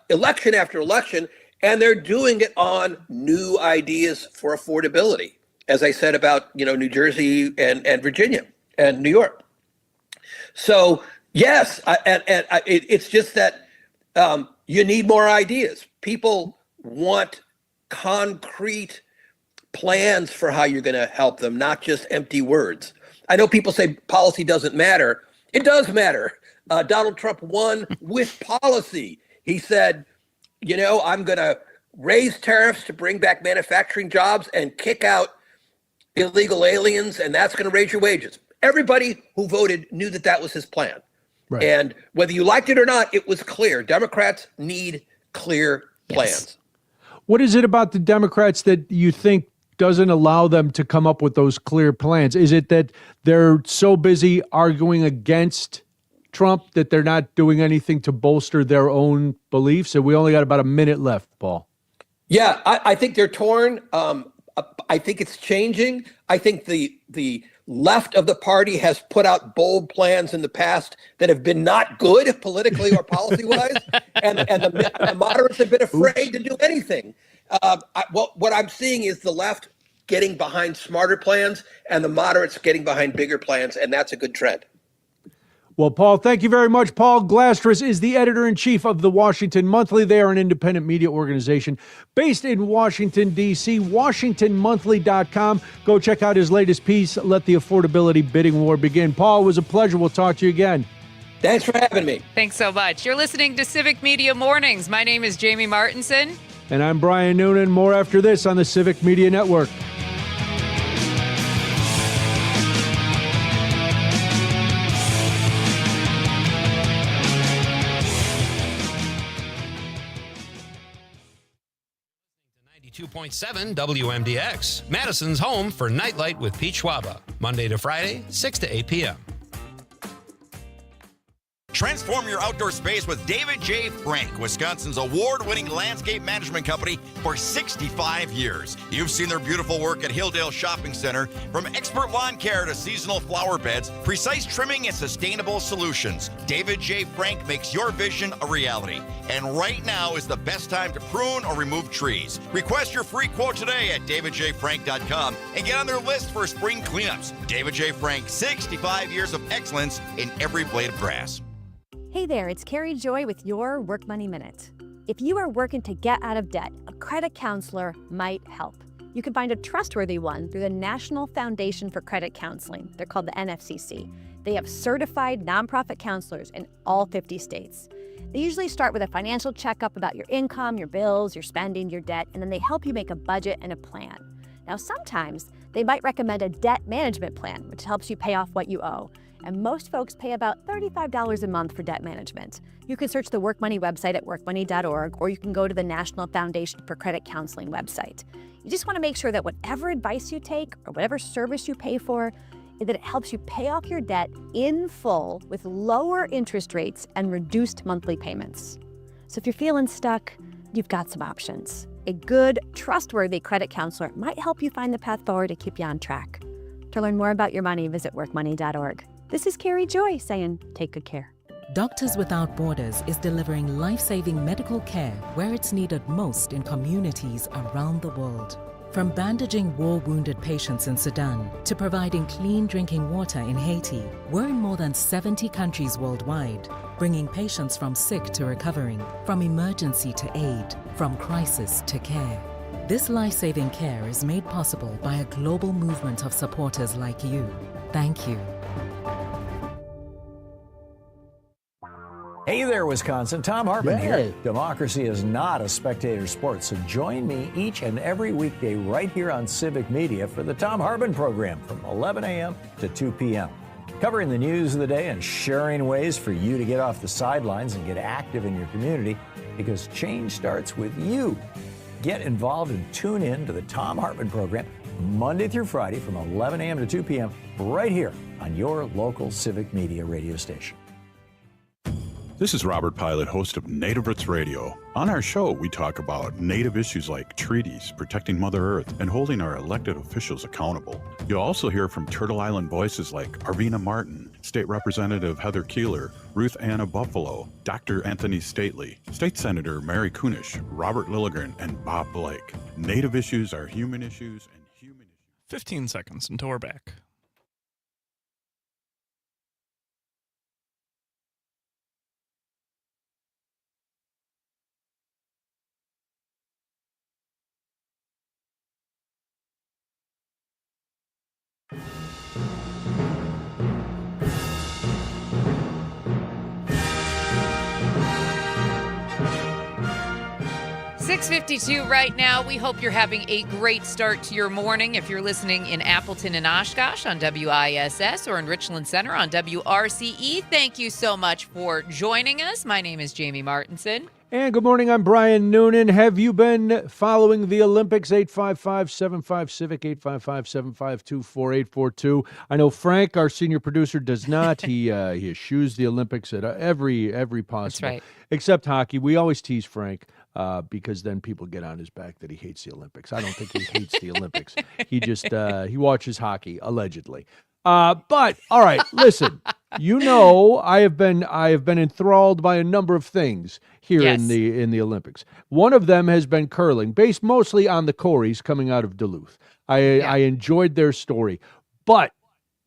election after election, and they're doing it on new ideas for affordability, as I said about New Jersey and Virginia and New York. So yes, it's just that you need more ideas. People want concrete plans for how you're going to help them, not just empty words. I know people say policy doesn't matter. It does matter. Donald Trump won with policy. He said, I'm going to raise tariffs to bring back manufacturing jobs and kick out illegal aliens, and that's going to raise your wages. Everybody who voted knew that was his plan. Right. And whether you liked it or not, it was clear. Democrats need clear plans. Yes. What is it about the Democrats that you think doesn't allow them to come up with those clear plans? Is it that they're so busy arguing against Trump that they're not doing anything to bolster their own beliefs? And we only got about a minute left, Paul. Yeah, I think they're torn. I think it's changing. I think the left of the party has put out bold plans in the past that have been not good politically or policy-wise, and the moderates have been afraid to do anything. What I'm seeing is the left getting behind smarter plans and the moderates getting behind bigger plans, and that's a good trend. Well, Paul, thank you very much. Paul Glastris is the editor-in-chief of the Washington Monthly. They are an independent media organization based in Washington, D.C., WashingtonMonthly.com. Go check out his latest piece, Let the Affordability Bidding War Begin. Paul, it was a pleasure. We'll talk to you again. Thanks for having me. Thanks so much. You're listening to Civic Media Mornings. My name is Jamie Martinson. And I'm Brian Noonan. More after this on the Civic Media Network. .7 WMDX, Madison's home for Nightlight with Pete Schwaba, Monday to Friday, 6 to 8 p.m. Transform your outdoor space with David J. Frank, Wisconsin's award-winning landscape management company for 65 years. You've seen their beautiful work at Hilldale Shopping Center, from expert lawn care to seasonal flower beds, precise trimming and sustainable solutions. David J. Frank makes your vision a reality. And right now is the best time to prune or remove trees. Request your free quote today at davidjfrank.com and get on their list for spring cleanups. David J. Frank, 65 years of excellence in every blade of grass. Hey there, it's Carrie Joy with your Work Money Minute. If you are working to get out of debt, a credit counselor might help. You can find a trustworthy one through the National Foundation for Credit Counseling. They're called the NFCC. They have certified nonprofit counselors in all 50 states. They usually start with a financial checkup about your income, your bills, your spending, your debt, and then they help you make a budget and a plan. Now, sometimes they might recommend a debt management plan, which helps you pay off what you owe. And most folks pay about $35 a month for debt management. You can search the Work Money website at workmoney.org, or you can go to the National Foundation for Credit Counseling website. You just want to make sure that whatever advice you take or whatever service you pay for, that it helps you pay off your debt in full with lower interest rates and reduced monthly payments. So if you're feeling stuck, you've got some options. A good, trustworthy credit counselor might help you find the path forward to keep you on track. To learn more about your money, visit workmoney.org. This is Carrie Joy saying, take good care. Doctors Without Borders is delivering life-saving medical care where it's needed most in communities around the world. From bandaging war-wounded patients in Sudan to providing clean drinking water in Haiti, we're in more than 70 countries worldwide, bringing patients from sick to recovering, from emergency to aid, from crisis to care. This life-saving care is made possible by a global movement of supporters like you. Thank you. Hey there, Wisconsin. Tom Hartman Yeah. here. Democracy is not a spectator sport, so join me each and every weekday right here on Civic Media for the Tom Hartman program from 11 a.m. to 2 p.m. Covering the news of the day and sharing ways for you to get off the sidelines and get active in your community, because change starts with you. Get involved and tune in to the Tom Hartman program Monday through Friday from 11 a.m. to 2 p.m. right here on your local Civic Media radio station. This is Robert Pilot, host of Native Roots Radio. On our show, we talk about Native issues like treaties, protecting Mother Earth, and holding our elected officials accountable. You'll also hear from Turtle Island voices like Arvina Martin, State Representative Heather Keeler, Ruth Anna Buffalo, Dr. Anthony Stately, State Senator Mary Kunish, Robert Lilligren, and Bob Blake. Native issues are human issues, and human issues. 15 seconds until we're back. .652 right now. We hope you're having a great start to your morning. If you're listening in Appleton and Oshkosh on WISS or in Richland Center on WRCE, thank you so much for joining us. My name is Jamie Martinson. And good morning, I'm Brian Noonan. Have you been following the Olympics? 855-75-CIVIC, 855-752-4842. I know Frank, our senior producer, does not. He eschews the Olympics at every possible. That's right. Except hockey. We always tease Frank because then people get on his back that he hates the Olympics. I don't think he hates the Olympics. He just he watches hockey, allegedly. But all right, listen. You know, I have been enthralled by a number of things here Yes. in the Olympics. One of them has been curling, based mostly on the Coreys coming out of Duluth. I enjoyed their story, but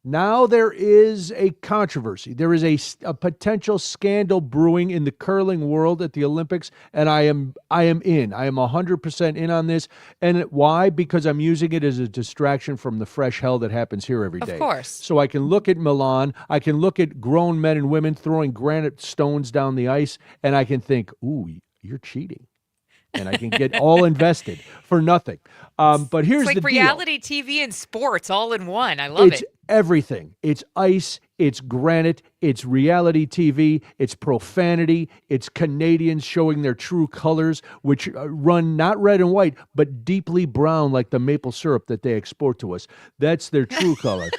now there is a controversy. There is a potential scandal brewing in the curling world at the Olympics, and I am in. I am 100% in on this. And why? Because I'm using it as a distraction from the fresh hell that happens here every day. Of course. So I can look at Milan, I can look at grown men and women throwing granite stones down the ice, and I can think, ooh, you're cheating. And I can get all invested for nothing. But here's It's the like deal. reality TV and sports all in one. I love It's it. everything. It's ice, it's granite, it's reality TV, it's profanity, it's Canadians showing their true colors, which run not red and white, but deeply brown like the maple syrup that they export to us. That's their true color.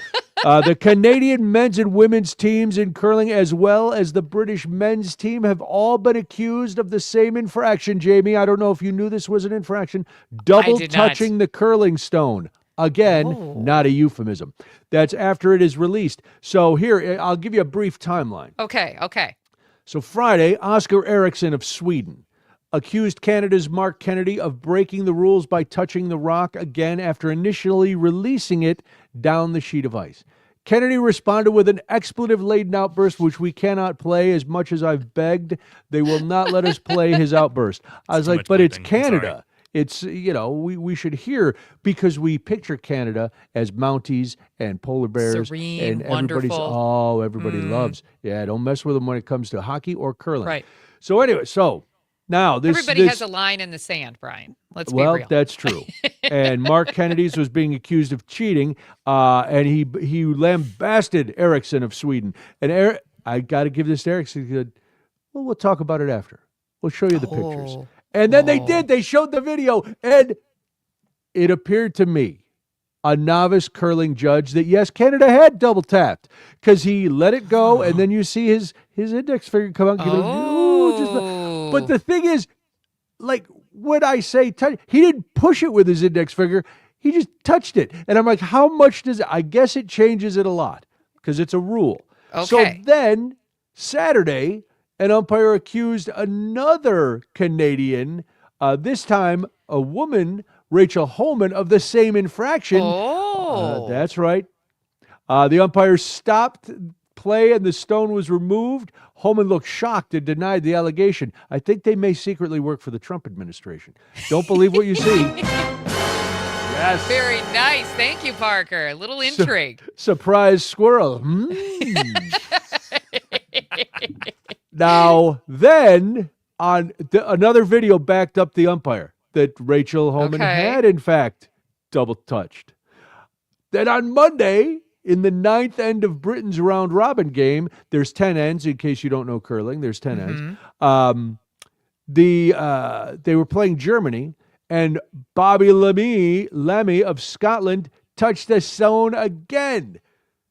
The Canadian men's and women's teams in curling, as well as the British men's team, have all been accused of the same infraction, Jamie. I don't know if you knew this was an infraction. Double did not. touching the curling stone. Again, not a euphemism. That's after it is released. So here, I'll give you a brief timeline. Okay. So Friday, Oscar Eriksson of Sweden accused Canada's Mark Kennedy of breaking the rules by touching the rock again after initially releasing it down the sheet of ice. Kennedy responded with an expletive-laden outburst, which we cannot play as much as I've begged. They will not let us play his outburst. I was like, but it's Canada. It's, we should hear, because we picture Canada as Mounties and polar bears. Serene, and everybody loves. Yeah, don't mess with them when it comes to hockey or curling. Right. So anyway, now everybody has a line in the sand, Brian. Let's be real. Well, that's true. And Mark Kennedy's was being accused of cheating, and he lambasted Eriksson of Sweden. And I got to give this to Eriksson. He said, well, we'll talk about it after. We'll show you the pictures. And then they did. They showed the video, and it appeared to me, a novice curling judge, that yes, Canada had double tapped, because he let it go, and then you see his index finger come out. But the thing is, like, when I say touch, he didn't push it with his index finger. He just touched it. And I'm like, how much does it? I guess it changes it a lot, because it's a rule. Okay. So then Saturday, an umpire accused another Canadian, this time a woman, Rachel Holman, of the same infraction. That's right. The umpire stopped play and the stone was removed. Holman looked shocked and denied the allegation. I think they may secretly work for the Trump administration. Don't believe what you see. Yes. Very nice. Thank you, Parker. A little intrigue. Surprise squirrel. Now, then, another video backed up the umpire that Rachel Holman had, in fact, double touched. Then on Monday, in the ninth end of Britain's round-robin game, there's 10 ends, in case you don't know curling. There's 10 ends. They were playing Germany, and Bobby Lemmy of Scotland touched the stone again.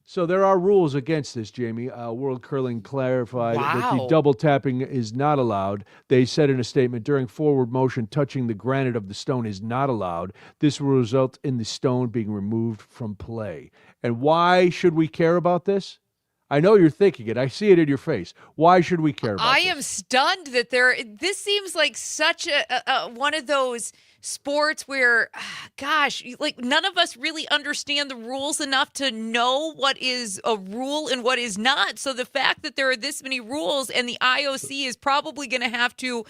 So there are rules against this, Jamie. World Curling clarified that the double tapping is not allowed. They said in a statement, during forward motion, touching the granite of the stone is not allowed. This will result in the stone being removed from play. And why should we care about this? I know you're thinking it. I see it in your face. Why should we care about this? I am stunned that this seems like such a one of those sports where, gosh, like none of us really understand the rules enough to know what is a rule and what is not. So the fact that there are this many rules and the IOC is probably going to have to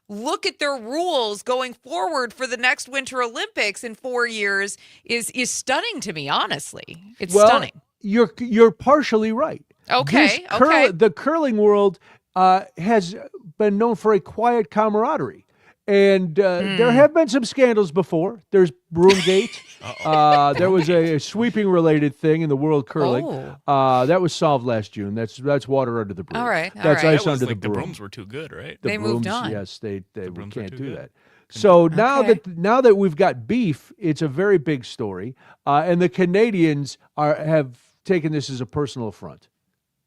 look at their rules going forward for the next Winter Olympics in 4 years is stunning to me, honestly. It's stunning. You're partially right. Okay. The curling world has been known for a quiet camaraderie. And there have been some scandals before. There's Broomgate. There was a sweeping-related thing in the world curling. That was solved last June. That's water under the broom. All right. That's ice under the the broom. brooms were too good, right? They moved on. Yes, they brooms can't were do too that. good. So now that we've got beef, it's a very big story. And the Canadians have taken this as a personal affront.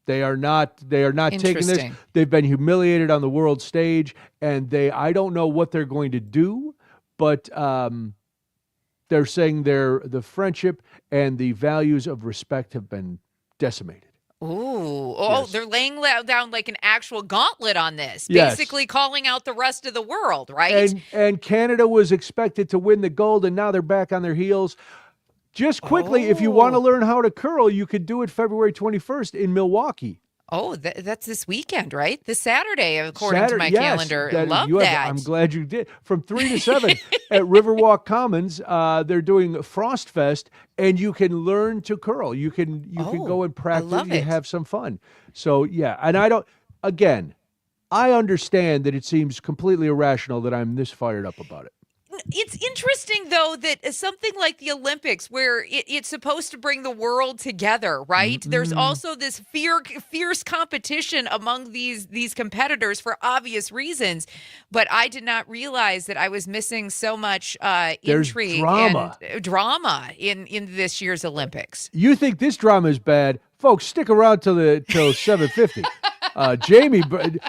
They are not taking this. They've been humiliated on the world stage, and I don't know what they're going to do, but they're saying the friendship and the values of respect have been decimated. Yes. They're laying down like an actual gauntlet on this, Yes. basically calling out the rest of the world, right? And Canada was expected to win the gold, and now they're back on their heels. Just quickly, if you want to learn how to curl, you could do it February 21st in Milwaukee. That's this weekend, right? This Saturday, according to my calendar. Love that. I'm glad you did. From 3 to 7 at Riverwalk Commons, they're doing Frost Fest, and you can learn to curl. You can go and practice and have some fun. So, yeah, and I understand that it seems completely irrational that I'm this fired up about it. It's interesting, though, that something like the Olympics, where it's supposed to bring the world together, right? Mm-hmm. There's also this fierce competition among these competitors for obvious reasons. But I did not realize that I was missing so much intrigue and drama in this year's Olympics. You think this drama is bad? Folks, stick around till 7:50. Jamie,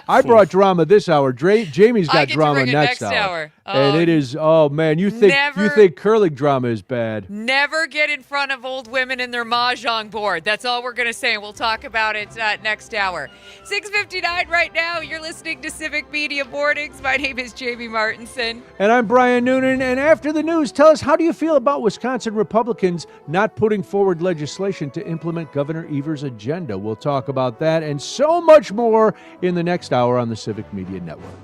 I brought drama this hour. Jamie's got drama next hour. And it is, oh man, you think curling drama is bad. Never get in front of old women in their mahjong board. That's all we're going to say. We'll talk about it next hour. 6:59 right now. You're listening to Civic Media Mornings. My name is Jamie Martinson. And I'm Brian Noonan. And after the news, tell us, how do you feel about Wisconsin Republicans not putting forward legislation to implement Governor Evers' agenda? We'll talk about that and so much more in the next hour on the Civic Media Network.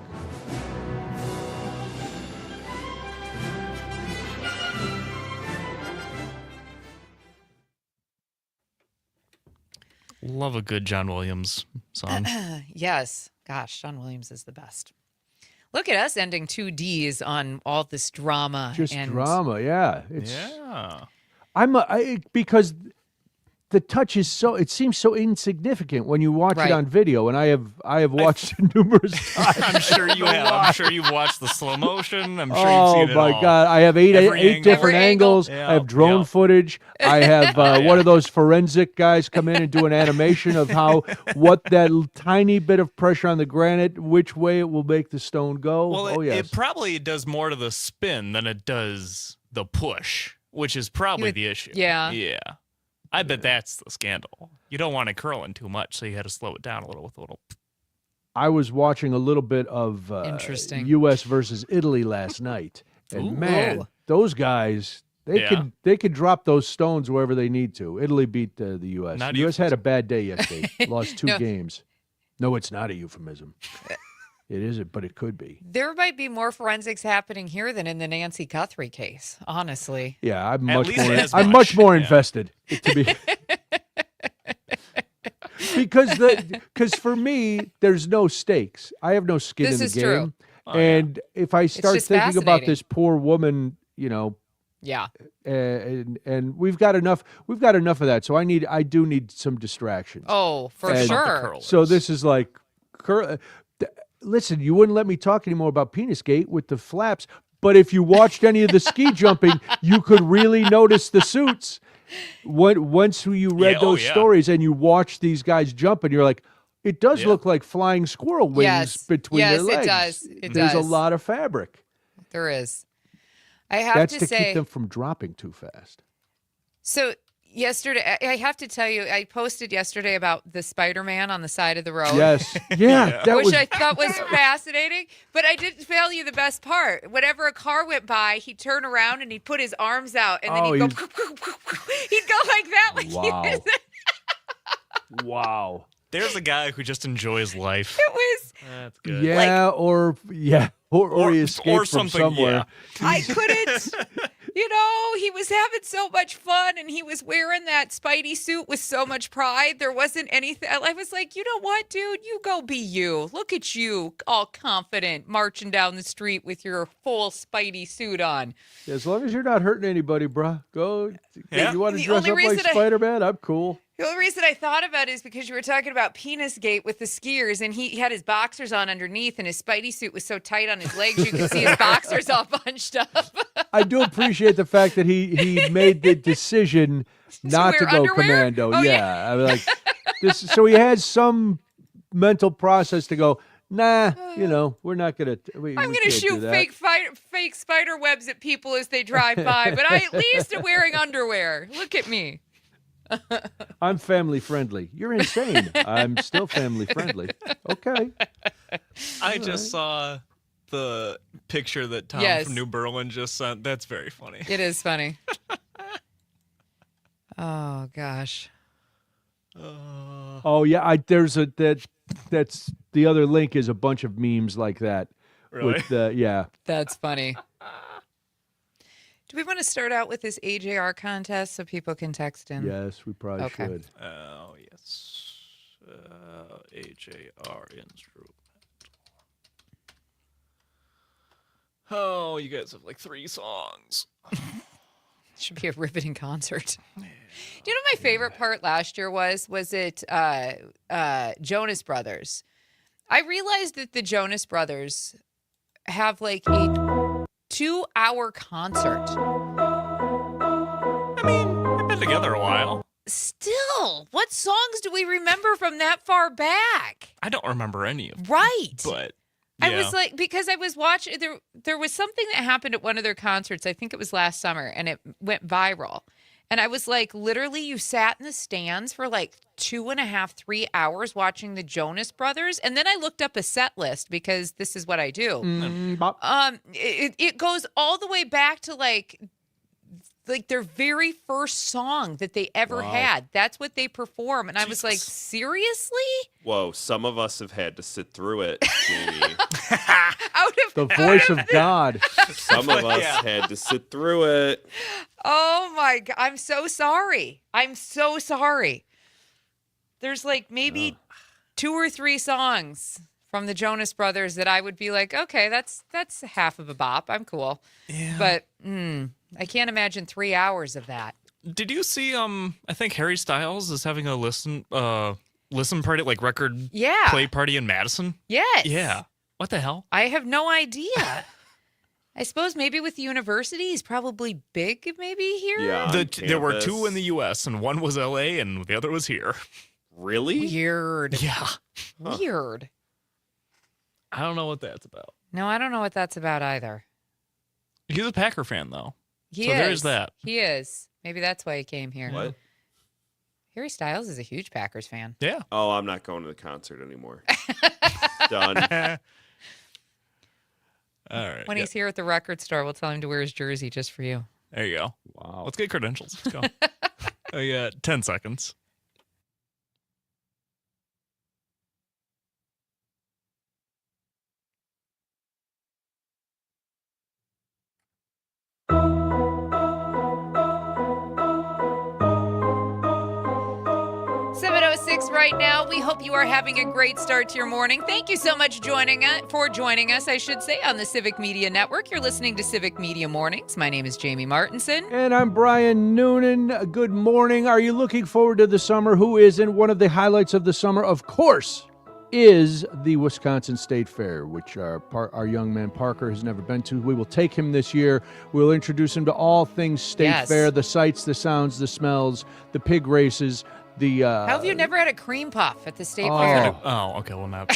Love a good John Williams song. Yes. Gosh, John Williams is the best. Look at us ending 2 Ds on all this drama. Just drama, yeah. Yeah. Because the touch is it seems so insignificant when you watch it on video, and I have watched it numerous times. I'm sure you have. I'm sure you've watched the slow motion. I'm sure you've seen it all. Oh my God! I have eight different angles. Yeah, I have drone footage. I have one of those forensic guys come in and do an animation of what that tiny bit of pressure on the granite, which way it will make the stone go. Well, yes. It probably does more to the spin than it does the push, which is probably the issue. Yeah. Yeah. I bet that's the scandal. You don't want it curling too much, so you had to slow it down a little with a little. I was watching a little bit of U.S. versus Italy last night, and man, those guys they could drop those stones wherever they need to. Italy beat the U.S. The U.S. had a bad day yesterday, lost 2 games. No, it's not a euphemism. It isn't, but it could be. There might be more forensics happening here than in the Nancy Guthrie case, honestly. Yeah, I'm much more invested to be because for me there's no stakes. I have no skin in the game. True. And if I start thinking about this poor woman, yeah. And we've got enough of that. So I do need some distractions. Oh, for sure. So this is like listen, you wouldn't let me talk anymore about Penisgate with the flaps, but if you watched any of the ski jumping, you could really notice the suits. Once you read those stories and you watch these guys jump, and you're like, it does look like flying squirrel wings between their legs. Yes, it does. There's a lot of fabric. There is. That's to keep them from dropping too fast. So yesterday, I have to tell you, I posted yesterday about the Spider-Man on the side of the road. Yes. Yeah. Which I thought was fascinating, but I didn't tell you the best part. Whenever a car went by, he'd turn around and he'd put his arms out, and then he'd go like that. Wow. Wow. There's a guy who just enjoys life. It was. That's good. Yeah, or he escaped from somewhere. Yeah. I couldn't. He was having so much fun, and he was wearing that Spidey suit with so much pride. There wasn't anything. I was like, you know what, dude? You go be you. Look at you, all confident, marching down the street with your full Spidey suit on. Yeah, as long as you're not hurting anybody, bruh. Go. Yeah. You want to dress up like Spider-Man? I'm cool. The only reason I thought about it is because you were talking about Penisgate with the skiers, and he had his boxers on underneath, and his Spidey suit was so tight on his legs you could see his boxers all bunched up. I do appreciate the fact that he made the decision not to go underwear? commando. Oh, yeah. I was like this. So he has some mental process to go. Nah, we're not gonna. I'm gonna shoot fake spider webs at people as they drive by, but I at least am wearing underwear. Look at me. I'm family friendly. You're insane. I'm still family friendly. Okay. I just saw the picture that Tom from New Berlin just sent. That's very funny. It is funny. Oh gosh. Oh yeah. That's the other link is a bunch of memes like that. Really? Yeah. That's funny. Do we want to start out with this AJR contest so people can text in? Yes, we probably should. Oh, yes. AJR instrument. Oh, you guys have like 3 songs. Should be a riveting concert. Do you know what my favorite part last year was? Was it Jonas Brothers? I realized that the Jonas Brothers have like a 2-hour concert. I mean, they've been together a while. Still, what songs do we remember from that far back? I don't remember any of them. Right. But I was like, because I was watching, there was something that happened at one of their concerts. I think it was last summer, and it went viral. And I was like, literally, you sat in the stands for like 2.5, 3 hours watching the Jonas Brothers. And then I looked up a set list because this is what I do. It goes all the way back to like their very first song that they ever had. That's what they perform. And I was like, seriously? Whoa, some of us have had to sit through it, Jamie. The voice of God. Some of us had to sit through it. Oh, my God. I'm so sorry. I'm so sorry. There's like maybe 2 or 3 songs from the Jonas Brothers that I would be like, okay, that's half of a bop. I'm cool. Yeah. But I can't imagine 3 hours of that. Did you see? I think Harry Styles is having a listen party, like record play party in Madison. Yes. Yeah. What the hell? I have no idea. I suppose maybe with the university, he's probably big. Maybe here. Yeah. There were 2 in the U.S. and one was L.A. and the other was here. Really? Weird. Yeah. Weird. I don't know what that's about. No, I don't know what that's about either. He's a Packer fan, though. He so is. there's that. He is. Maybe that's why he came here. What? Harry Styles is a huge Packers fan. Yeah. Oh, I'm not going to the concert anymore. Done. All right. When he's here at the record store, we'll tell him to wear his jersey just for you. There you go. Wow. Let's get credentials. Let's go. I got 10 seconds. Right now, we hope you are having a great start to your morning. Thank you so much for joining us, I should say, on the Civic Media Network. You're listening to Civic Media Mornings. My name is Jamie Martinson. And I'm Brian Noonan. Good morning. Are you looking forward to the summer? Who isn't? One of the highlights of the summer, of course, is the Wisconsin State Fair, which our young man Parker has never been to. We will take him this year. We'll introduce him to all things State Fair, the sights, the sounds, the smells, the pig races. How have you never had a cream puff at the State Fair? Okay. Well, not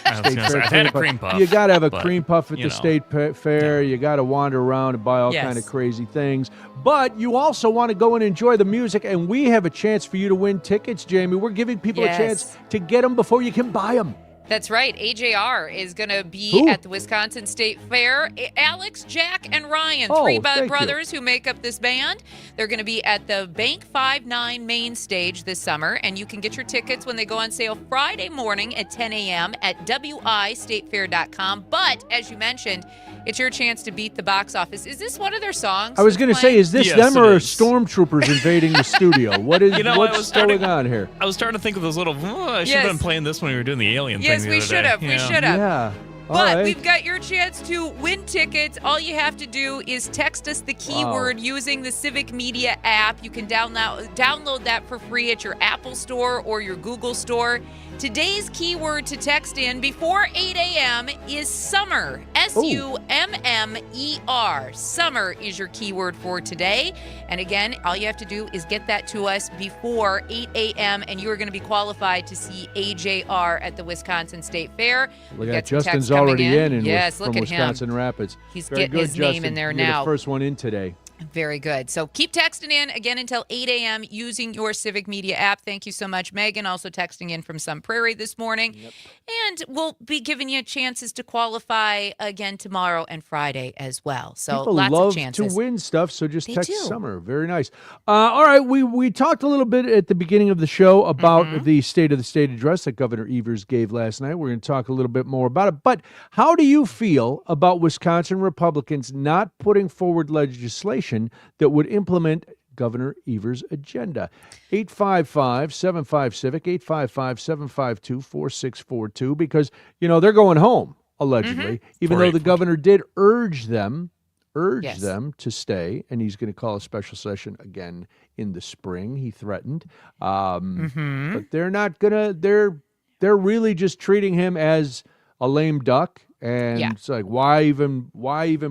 I've had a cream puff. You got to have a cream puff at the State Fair. Yeah. You got to wander around and buy all kind of crazy things. But you also want to go and enjoy the music, and we have a chance for you to win tickets, Jamie. We're giving people a chance to get them before you can buy them. That's right. AJR is going to be at the Wisconsin State Fair. Alex, Jack, and Ryan, 3 brothers who make up this band. They're going to be at the Bank 5-9 main stage this summer, and you can get your tickets when they go on sale Friday morning at 10 a.m. at wistatefair.com. But, as you mentioned, it's your chance to beat the box office. Is this one of their songs? I was going to say, is this them or stormtroopers invading the studio? What is what's going on here? I was starting to think of those little, I should have been playing this when we were doing the alien thing. Yes, we should have. We should have. Yeah. But we've got your chance to win tickets. All you have to do is text us the keyword using the Civic Media app. You can download that for free at your Apple Store or your Google Store. Today's keyword to text in before 8 a.m. is summer. SUMMER. Summer is your keyword for today. And again, all you have to do is get that to us before 8 a.m. and you are going to be qualified to see AJR at the Wisconsin State Fair. Look at Justin's already in from Wisconsin Rapids. He's getting his name in there now. You're the first one in today. Very good. So keep texting in again until 8 a.m. using your Civic Media app. Thank you so much, Megan. Also texting in from Sun Prairie this morning. Yep. And we'll be giving you chances to qualify again tomorrow and Friday as well. So people lots love of chances to win stuff, so just text summer. Very nice. All right, we talked a little bit at the beginning of the show about the State of the State address that Governor Evers gave last night. We're going to talk a little bit more about it. But how do you feel about Wisconsin Republicans not putting forward legislation that would implement Governor Evers' agenda? 855-75-CIVIC, 855-752-4642, because, they're going home, allegedly, even though the governor did urge them to stay, and he's going to call a special session again in the spring, he threatened. But they're not going to, they're really just treating him as a lame duck, and it's like, why even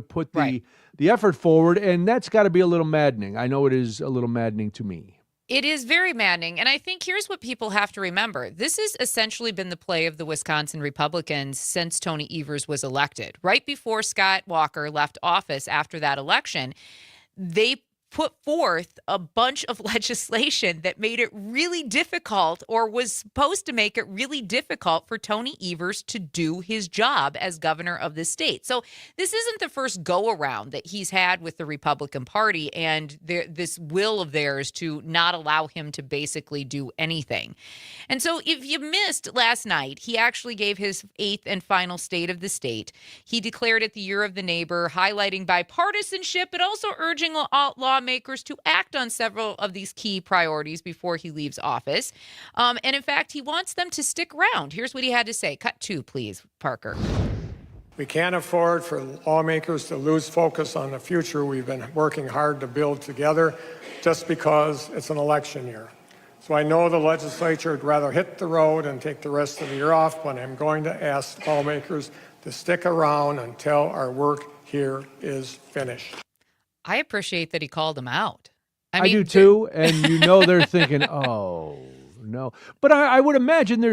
put the effort forward? And that's got to be a little maddening. I know it is a little maddening to me. It is very maddening. And I think here's what people have to remember. This has essentially been the play of the Wisconsin Republicans since Tony Evers was elected. Right before Scott Walker left office after that election, they put forth a bunch of legislation that made it really difficult, or was supposed to make it really difficult, for Tony Evers to do his job as governor of the state. So this isn't the first go around that he's had with the Republican Party and this will of theirs to not allow him to basically do anything. And so if you missed last night, he actually gave his 8th and final State of the State. He declared it the Year of the Neighbor, highlighting bipartisanship, but also urging lawmakers to act on several of these key priorities before he leaves office. And in fact, he wants them to stick around. Here's what he had to say. Cut 2, please, Parker. We can't afford for lawmakers to lose focus on the future we've been working hard to build together just because it's an election year. So I know the legislature would rather hit the road and take the rest of the year off, but I'm going to ask lawmakers to stick around until our work here is finished. I appreciate that he called him out. I do too, and they're thinking, oh, no. But I would imagine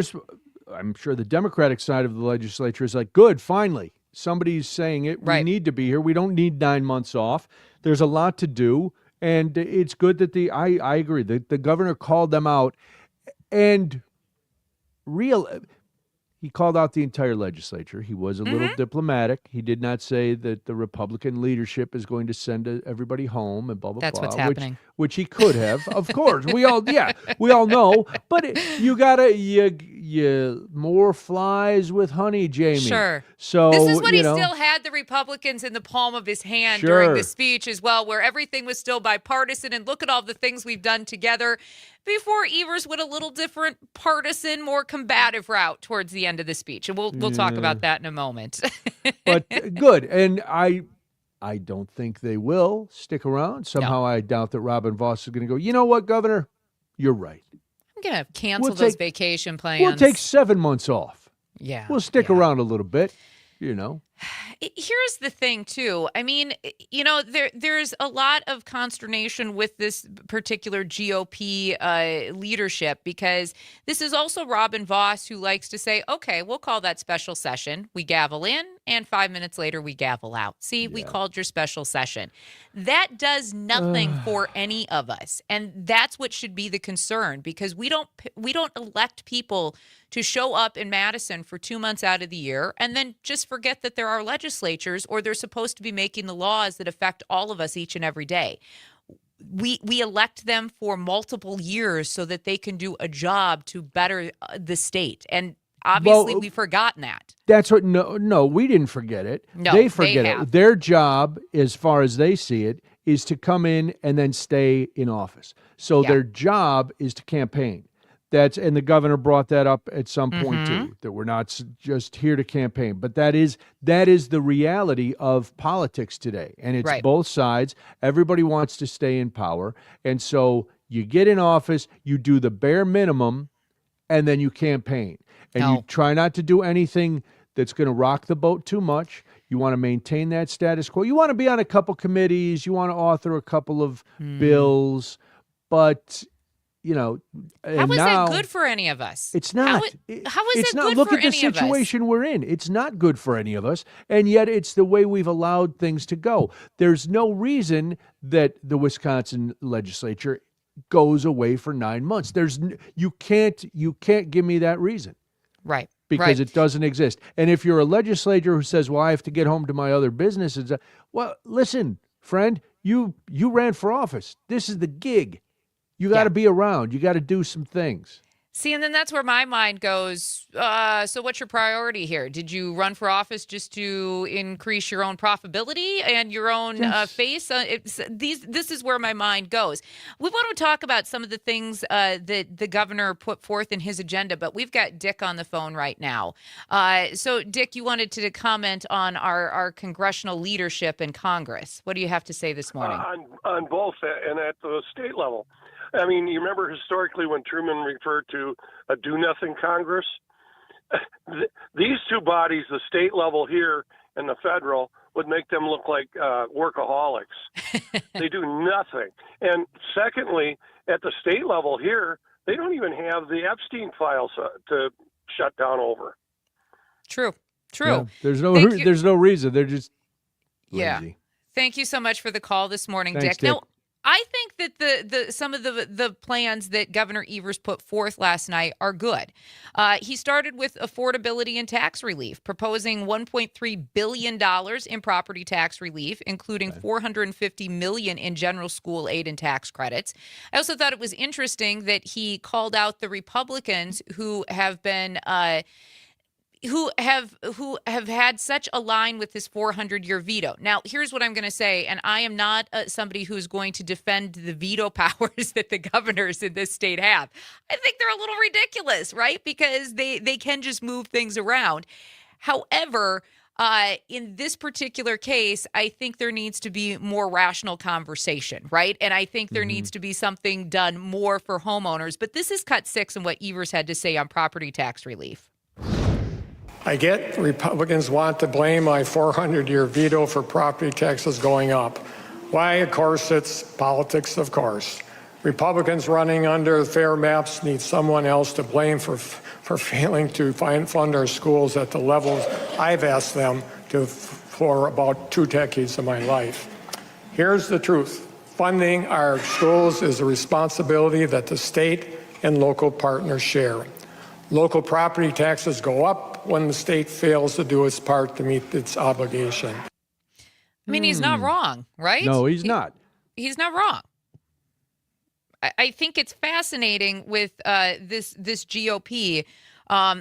I'm sure the Democratic side of the legislature is like, good, finally. Somebody's saying it. We need to be here. We don't need 9 months off. There's a lot to do, and it's good that I agree, the governor called them out, and he called out the entire legislature. He was a little diplomatic. He did not say that the Republican leadership is going to send everybody home and blah, blah, blah. That's what's happening. Which he could have, of course. We all know. But you more flies with honey, Jamie. Sure. So this is what he still had the Republicans in the palm of his hand during the speech as well, where everything was still bipartisan. And look at all the things we've done together. Before Evers went a little different, partisan, more combative route towards the end of the speech. And we'll talk about that in a moment. But good. And I don't think they will stick around. Somehow I doubt that Robin Vos is going to go, you know what, Governor? You're right. I'm going to cancel those vacation plans. We'll take 7 months off. Yeah. We'll stick around a little bit, Here's the thing, too. I mean, there's a lot of consternation with this particular GOP leadership, because this is also Robin Vos who likes to say, okay, we'll call that special session. We gavel in, and 5 minutes later, we gavel out. See, we called your special session. That does nothing for any of us. And that's what should be the concern, because we don't elect people to show up in Madison for 2 months out of the year and then just forget that there are legislatures, or they're supposed to be making the laws that affect all of us each and every day. We elect them for multiple years so that they can do a job to better the state. And obviously we've forgotten that. That's what, no, we didn't forget it. No, they forget they it. have. Their job, as far as they see it, is to come in and then stay in office. So their job is to campaign. And the governor brought that up at some point too, that we're not just here to campaign, but that is the reality of politics today. And it's both sides. Everybody wants to stay in power. And so you get in office, you do the bare minimum, and then you campaign. And you try not to do anything that's going to rock the boat too much. You want to maintain that status quo. You want to be on a couple committees. You want to author a couple of bills, but how is that good for any of us? It's not. How is it's it not. good Look for at the any of us? situation we're in. It's not good for any of us, and yet it's the way we've allowed things to go. There's no reason that the Wisconsin legislature goes away for 9 months. You can't give me that reason. Right. Because it doesn't exist. And if you're a legislator who says, well, I have to get home to my other businesses, well, listen, friend, you ran for office. This is the gig. You got to be around. You got to do some things. See, and then that's where my mind goes. So what's your priority here? Did you run for office just to increase your own profitability and your own face? This is where my mind goes. We want to talk about some of the things that the governor put forth in his agenda, but we've got Dick on the phone right now. So, Dick, you wanted to comment on our congressional leadership in Congress. What do you have to say this morning? On both and at the state level. I mean, you remember historically when Truman referred to a do-nothing Congress? These two bodies, the state level here and the federal, would make them look like workaholics. They do nothing. And secondly, at the state level here, they don't even have the Epstein files to shut down over. True. Yeah, there's no reason. They're just lazy. Yeah. Thank you so much for the call this morning, Thanks, Dick. Now, I think that some of the plans that Governor Evers put forth last night are good. He started with affordability and tax relief, proposing $1.3 billion in property tax relief, including $450 million in general school aid and tax credits. I also thought it was interesting that he called out the Republicans who have been who have had such a line with this 400-year veto. Now, here's what I'm going to say, and I am not somebody who's going to defend the veto powers that the governors in this state have. I think they're a little ridiculous, right? Because they can just move things around. However, in this particular case, I think there needs to be more rational conversation, right? And I think there needs to be something done more for homeowners. But this is cut 6 in what Evers had to say on property tax relief. I get Republicans want to blame my 400-year veto for property taxes going up. Why? Of course, it's politics, of course. Republicans running under fair maps need someone else to blame for failing to fund our schools at the levels I've asked them to for about 2 decades of my life. Here's the truth. Funding our schools is a responsibility that the state and local partners share. Local property taxes go up when the state fails to do its part to meet its obligation. I mean, he's not wrong, right? No, he's not. He's not wrong. I think it's fascinating with this GOP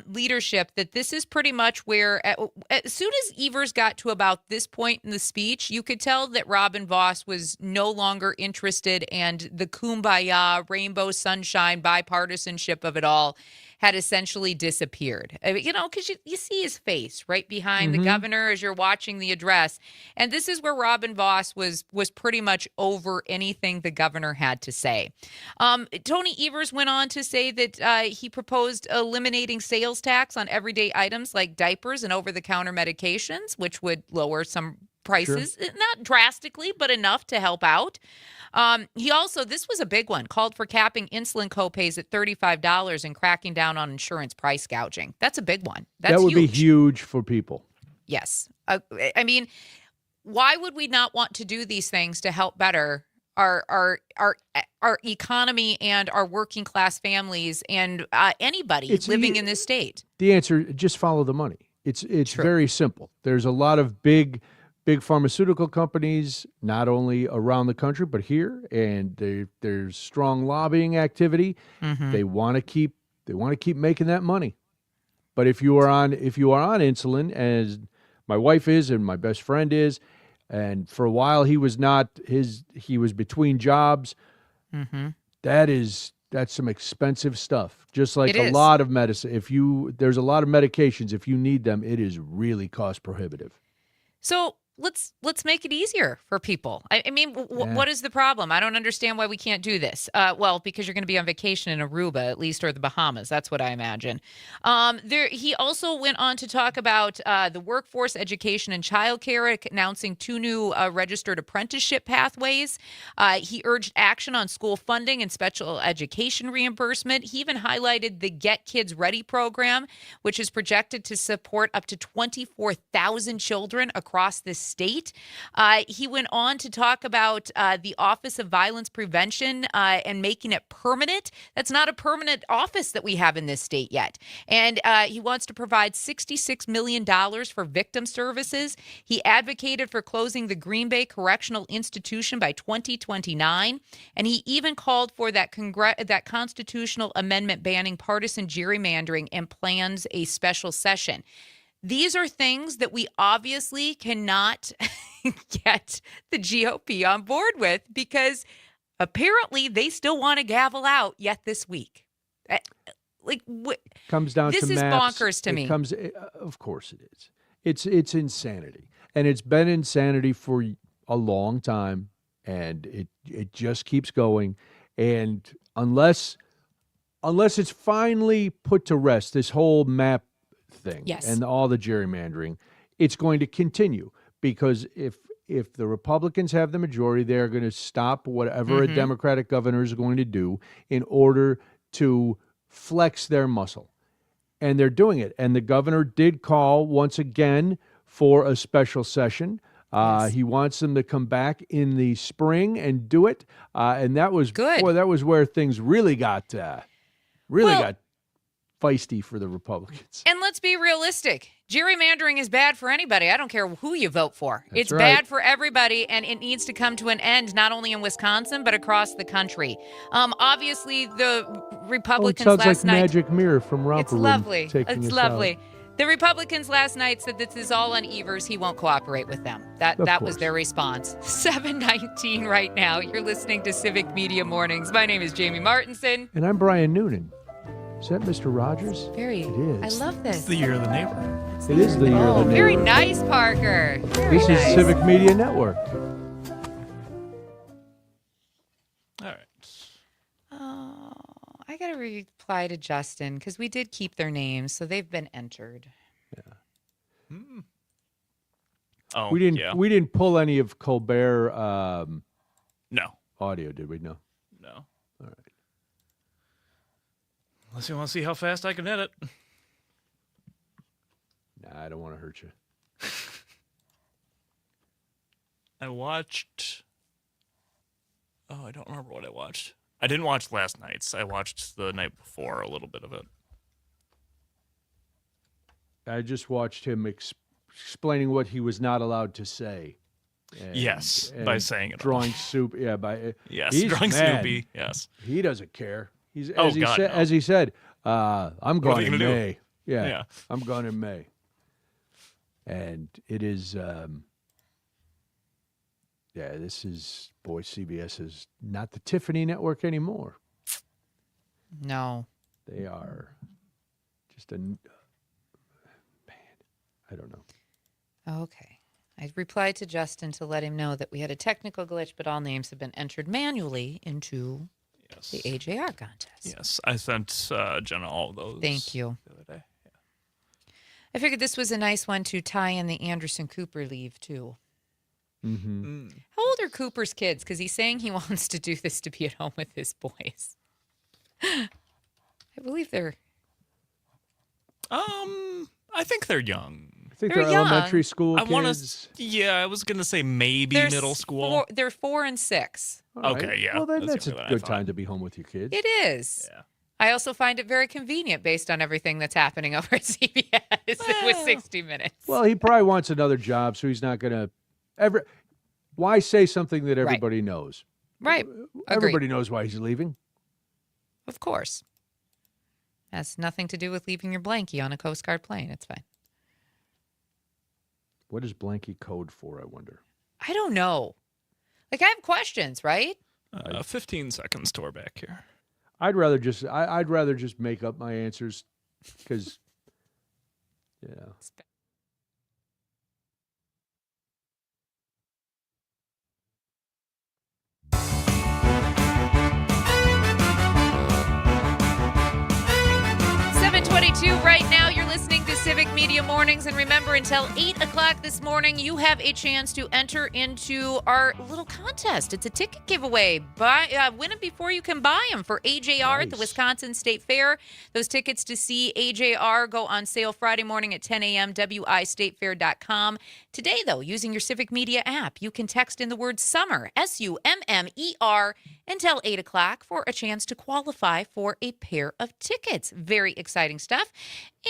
leadership that this is pretty much where, as soon as Evers got to about this point in the speech, you could tell that Robin Vos was no longer interested, and the kumbaya, rainbow sunshine, bipartisanship of it all had essentially disappeared. Because you see his face right behind the governor as you're watching the address. And this is where Robin Vos was pretty much over anything the governor had to say. Tony Evers went on to say that he proposed eliminating sales tax on everyday items like diapers and over-the-counter medications, which would lower some prices, not drastically, but enough to help out. He also, this was a big one, called for capping insulin copays at $35 and cracking down on insurance price gouging. That's a big one. That would be huge for people. Yes. I mean, why would we not want to do these things to help better our economy and our working class families and anybody living in this state? The answer, just follow the money. It's very simple. There's a lot of big pharmaceutical companies, not only around the country, but here, and there's strong lobbying activity. They want to keep making that money. But if you are on insulin, as my wife is and my best friend is, and for a while he was between jobs, that's some expensive stuff. Just like a lot of medicine. There's a lot of medications, if you need them, it is really cost prohibitive. So let's make it easier for people. I mean, what is the problem? I don't understand why we can't do this. Well, because you're going to be on vacation in Aruba, at least, or the Bahamas. That's what I imagine. He also went on to talk about the workforce, education, and childcare, announcing 2 new registered apprenticeship pathways. He urged action on school funding and special education reimbursement. He even highlighted the Get Kids Ready program, which is projected to support up to 24,000 children across this state. He went on to talk about the Office of Violence Prevention and making it permanent. That's not a permanent office that we have in this state yet. And he wants to provide $66 million for victim services. He advocated for closing the Green Bay Correctional Institution by 2029. And he even called for that constitutional amendment banning partisan gerrymandering and plans a special session. These are things that we obviously cannot get the GOP on board with because apparently they still want to gavel out yet this week. Comes down to this is maps. Bonkers to me. Of course it is. It's insanity, and it's been insanity for a long time, and it just keeps going. And unless it's finally put to rest, this whole map thing and all the gerrymandering, it's going to continue because if the Republicans have the majority, they're going to stop whatever a Democratic governor is going to do in order to flex their muscle. And they're doing it. And the governor did call once again for a special session. He wants them to come back in the spring and do it. And that was good. Boy, that was where things really got feisty for the Republicans. And let's be realistic. Gerrymandering is bad for anybody. I don't care who you vote for. It's right. bad for everybody, and it needs to come to an end, not only in Wisconsin, but across the country. Obviously, the Republicans sounds last like night... Magic Mirror from Romper It's Room lovely. taking It's us lovely. out. The Republicans last night said that this is all on Evers. He won't cooperate with them. That was their response. 7:19 right now. You're listening to Civic Media Mornings. My name is Jamie Martinson. And I'm Brian Noonan. Is that Mr. Rogers? Very. It is. I love this. It's the year of the neighbor. It is the year of the neighbor. Very nice, Parker. Very This nice. is Civic Media Network. All right. Oh, I got to reply to Justin because we did keep their names, so they've been entered. Yeah. Oh, we didn't pull any of Colbert No. audio, did we? No. No. All right. Unless you want to see how fast I can edit. Nah, I don't want to hurt you. I watched... Oh, I don't remember what I watched. I didn't watch last night's. I watched the night before a little bit of it. I just watched him explaining what he was not allowed to say. Yes, by saying it. Drawing soup. Yeah, by yes, he's drawing mad. Soupy. Yes, he doesn't care. He's no. as he said. I'm What are gone they in gonna do? May. Yeah, Yeah. I'm gone in May. And it is. Yeah, this is CBS is not the Tiffany network anymore. No, they are just a man. I don't know. Okay. I replied to Justin to let him know that we had a technical glitch, but all names have been entered manually into the AJR contest. Yes, I sent Jenna all of those. Thank you. The other day. Yeah. I figured this was a nice one to tie in the Anderson Cooper leave, too. Mm-hmm. How old are Cooper's kids? Because he's saying he wants to do this to be at home with his boys. I believe they're... I think they're young. I think They're they're young. elementary school I want kids. to. Yeah, I was gonna say maybe They're middle school. They're 4 and 6. All right. Okay, yeah. Well, then that's younger a than I good thought. time to be home with your kids. It is. Yeah. I also find it very convenient based on everything that's happening over at CBS with 60 Minutes. Well, he probably wants another job, so he's not going to ever. Why say something that everybody knows? Right. Everybody knows why he's leaving. Of course. Has nothing to do with leaving your blankie on a Coast Guard plane. It's fine. What is blankie code for, I wonder? I don't know. Like, I have questions, right? 15 seconds to our back here. I'd rather just make up my answers because, you know. 7:22 right now. You're listening to Civic Media Mornings. And remember, until 8 o'clock this morning, you have a chance to enter into our little contest. It's a ticket giveaway. Win them before you can buy them for AJR at the Wisconsin State Fair. Those tickets to see AJR go on sale Friday morning at 10 a.m., wistatefair.com. Today, though, using your Civic Media app, you can text in the word SUMMER, SUMMER, until 8 o'clock for a chance to qualify for a pair of tickets. Very exciting stuff.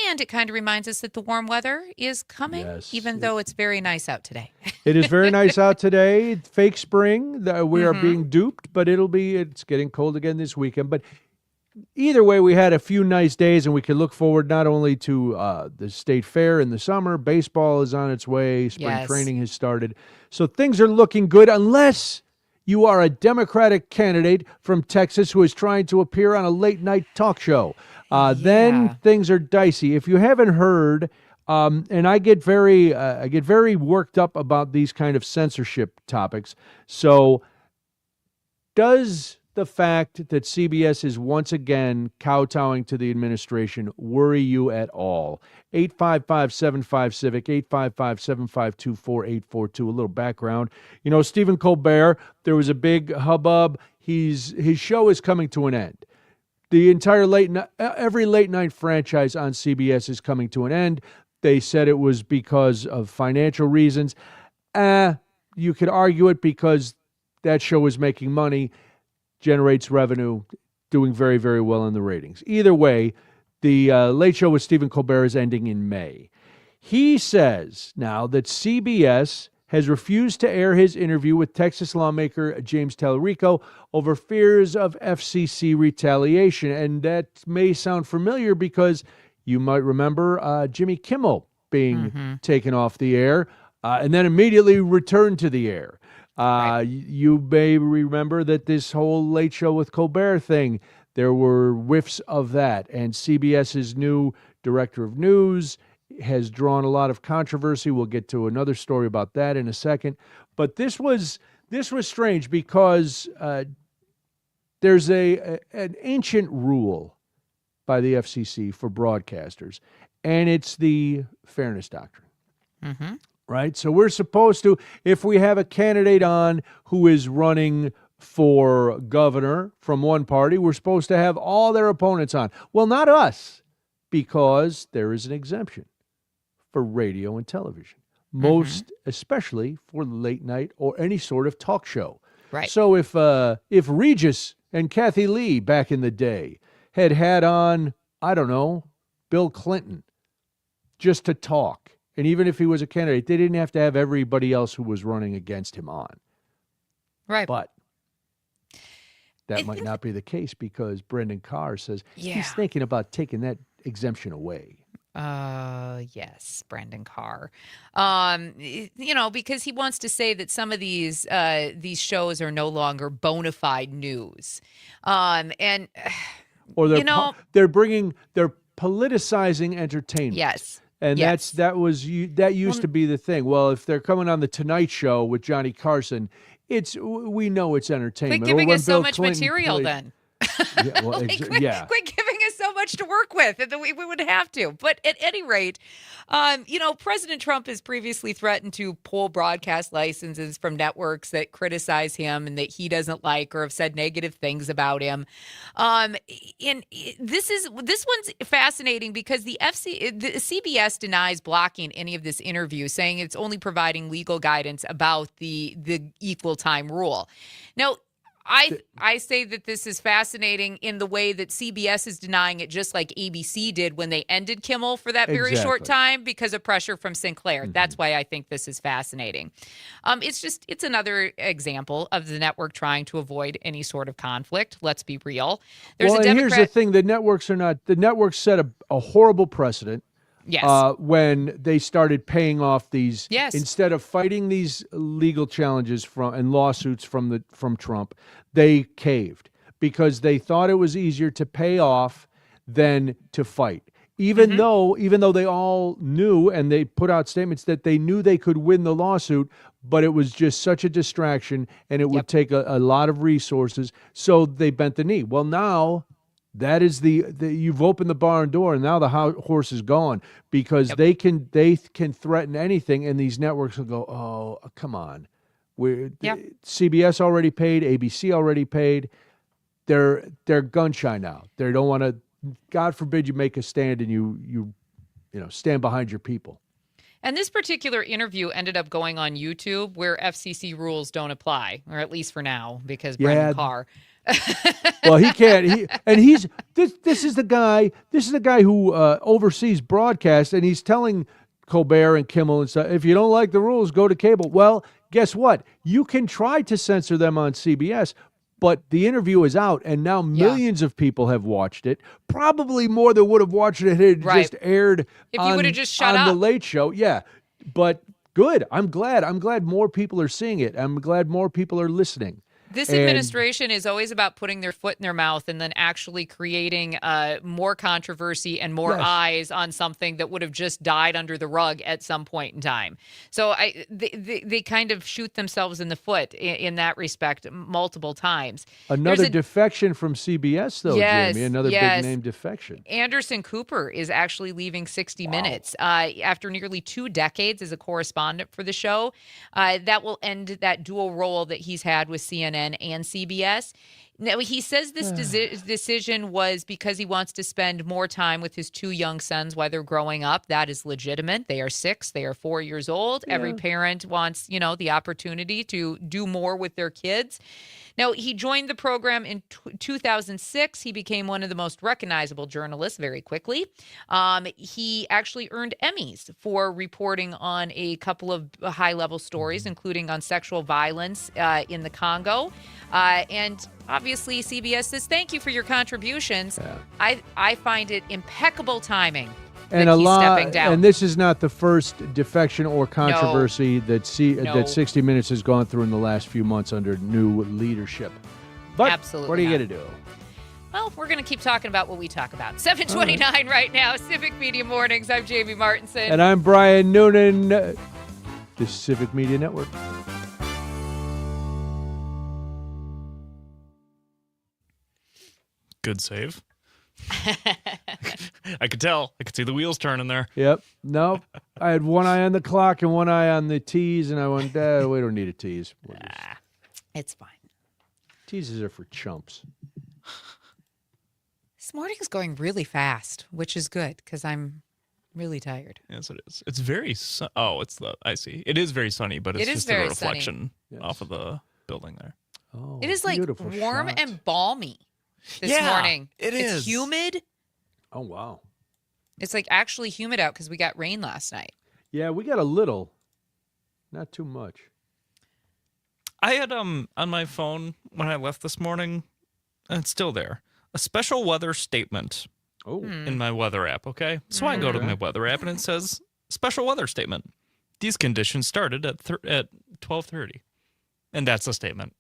And it kind of reminds us that the warm weather is coming, even though it's very nice out today. It is very nice out today. Fake spring. We are being duped, but it's getting cold again this weekend. But either way, we had a few nice days, and we can look forward not only to the state fair in the summer. Baseball is on its way. Spring training has started. So things are looking good, unless you are a Democratic candidate from Texas who is trying to appear on a late-night talk show. Then things are dicey. If you haven't heard, and I get very worked up about these kind of censorship topics. So does the fact that CBS is once again kowtowing to the administration worry you at all? 855-75-CIVIC, 855-752-4842. A little background. You know, Stephen Colbert, there was a big hubbub. His show is coming to an end. The entire every late night franchise on CBS is coming to an end. They said it was because of financial reasons. You could argue it because that show is making money, generates revenue, doing very, very well in the ratings. Either way, the Late Show with Stephen Colbert is ending in May. He says now that CBS has refused to air his interview with Texas lawmaker James Tallarico over fears of FCC retaliation. And that may sound familiar because you might remember Jimmy Kimmel being taken off the air and then immediately returned to the air. You may remember that this whole Late Show with Colbert thing, there were whiffs of that. And CBS's new director of news has drawn a lot of controversy. We'll get to another story about that in a second. But this was strange because there's an ancient rule by the FCC for broadcasters, and it's the fairness doctrine. Right? So we're supposed to, if we have a candidate on who is running for governor from one party, we're supposed to have all their opponents on. Well, not us, because there is an exemption for radio and television, most especially for late night or any sort of talk show. Right. So if Regis and Kathy Lee back in the day had on, I don't know, Bill Clinton just to talk, and even if he was a candidate, they didn't have to have everybody else who was running against him on. Right. But that might not be the case because Brendan Carr says he's thinking about taking that exemption away. Yes, Brendan Carr. Because he wants to say that some of these shows are no longer bona fide news. Or they're politicizing entertainment. Yes. And that used to be the thing. Well, if they're coming on the Tonight Show with Johnny Carson, we know it's entertainment. Quit giving us so Bill much Clinton material then. Quit giving us so much to work with. We would have to. But at any rate, President Trump has previously threatened to pull broadcast licenses from networks that criticize him and that he doesn't like or have said negative things about him. And this one's fascinating because the CBS denies blocking any of this interview, saying it's only providing legal guidance about the equal time rule. Now, I say that this is fascinating in the way that CBS is denying it, just like ABC did when they ended Kimmel for that very short time because of pressure from Sinclair. That's why I think this is fascinating. It's another example of the network trying to avoid any sort of conflict. Let's be real. Here's the thing: the networks set a horrible precedent. Yes. When they started paying off these, yes. Instead of fighting these legal challenges and lawsuits from Trump, they caved because they thought it was easier to pay off than to fight. Even though they all knew, and they put out statements that they knew they could win the lawsuit, but it was just such a distraction and it would take a lot of resources. So they bent the knee. Well, now that is you've opened the barn door, and now the horse is gone because they can threaten anything, and these networks will go, oh, come on. CBS already paid, ABC already paid. They're gun shy now. They don't want to. God forbid you make a stand and you stand behind your people. And this particular interview ended up going on YouTube, where FCC rules don't apply, or at least for now, because Brendan Carr. Well, he can't. This is the guy. This is the guy who oversees broadcast, and he's telling Colbert and Kimmel and stuff, if you don't like the rules, go to cable. Well, guess what? You can try to censor them on CBS, but the interview is out, and now millions of people have watched it. Probably more than would have watched it if it had just aired if you would have just shut on up. The Late Show. Yeah, but good. I'm glad more people are seeing it. I'm glad more people are listening. This And- administration is always about putting their foot in their mouth and then actually creating more controversy and more Yes. eyes on something that would have just died under the rug at some point in time. So they kind of shoot themselves in the foot in that respect multiple times. Another There's a- defection from CBS, though, Yes, Jamie. Another yes. big name defection. Anderson Cooper is actually leaving 60 Minutes after nearly 2 decades as a correspondent for the show. That will end that dual role that he's had with CNN and CBS. Now, he says this decision was because he wants to spend more time with his 2 young sons while they're growing up. That is legitimate. They are 6, they are 4 years old. Every parent wants, the opportunity to do more with their kids. Now, he joined the program in 2006. He became one of the most recognizable journalists very quickly. He actually earned Emmys for reporting on a couple of high-level stories, including on sexual violence in the Congo. And obviously, CBS says, thank you for your contributions. Yeah. I find it impeccable timing And that he's stepping down. and this is not the first defection or controversy that No. that 60 Minutes has gone through in the last few months under new leadership. But Absolutely what are you not. going to do? Well, we're going to keep talking about what we talk about. 7:29 right now, Civic Media Mornings. I'm Jamie Martinson. And I'm Brian Noonan, the Civic Media Network. Good save. I could tell. I could see the wheels turning there. Yep. No, I had one eye on the clock and one eye on the tees, and I went, we don't need a tease. It's fine. Teases are for chumps. This morning's going really fast, which is good because I'm really tired. Yes, it is. It's very I see. It is very sunny, but it's It is just a very reflection sunny. off of the building there. Oh, It is like beautiful warm shot. and balmy this Yeah, morning. it It's is. humid. Oh, wow. It's like actually humid out because we got rain last night. Yeah, we got a little, not too much. I had on my phone when I left this morning, and it's still there, a special weather statement Oh, in my weather app, okay? So I go to my weather app and it says special weather statement. These conditions started at 12:30. And that's the statement.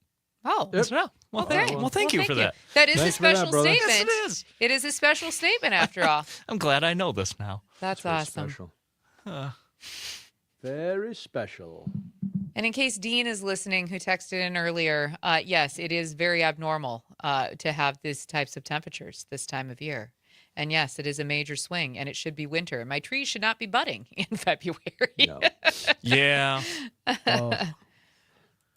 Oh, I said, oh, well, thank you for that. That is a Thanks for that, special brother. statement. Yes, it is. It is a special statement after all. I'm glad I know this now. That's very awesome. special. Uh, Very special. And in case Dean is listening, who texted in earlier, yes, it is very abnormal to have these types of temperatures this time of year. And yes, it is a major swing, and it should be winter. My trees should not be budding in February. No. yeah. Oh.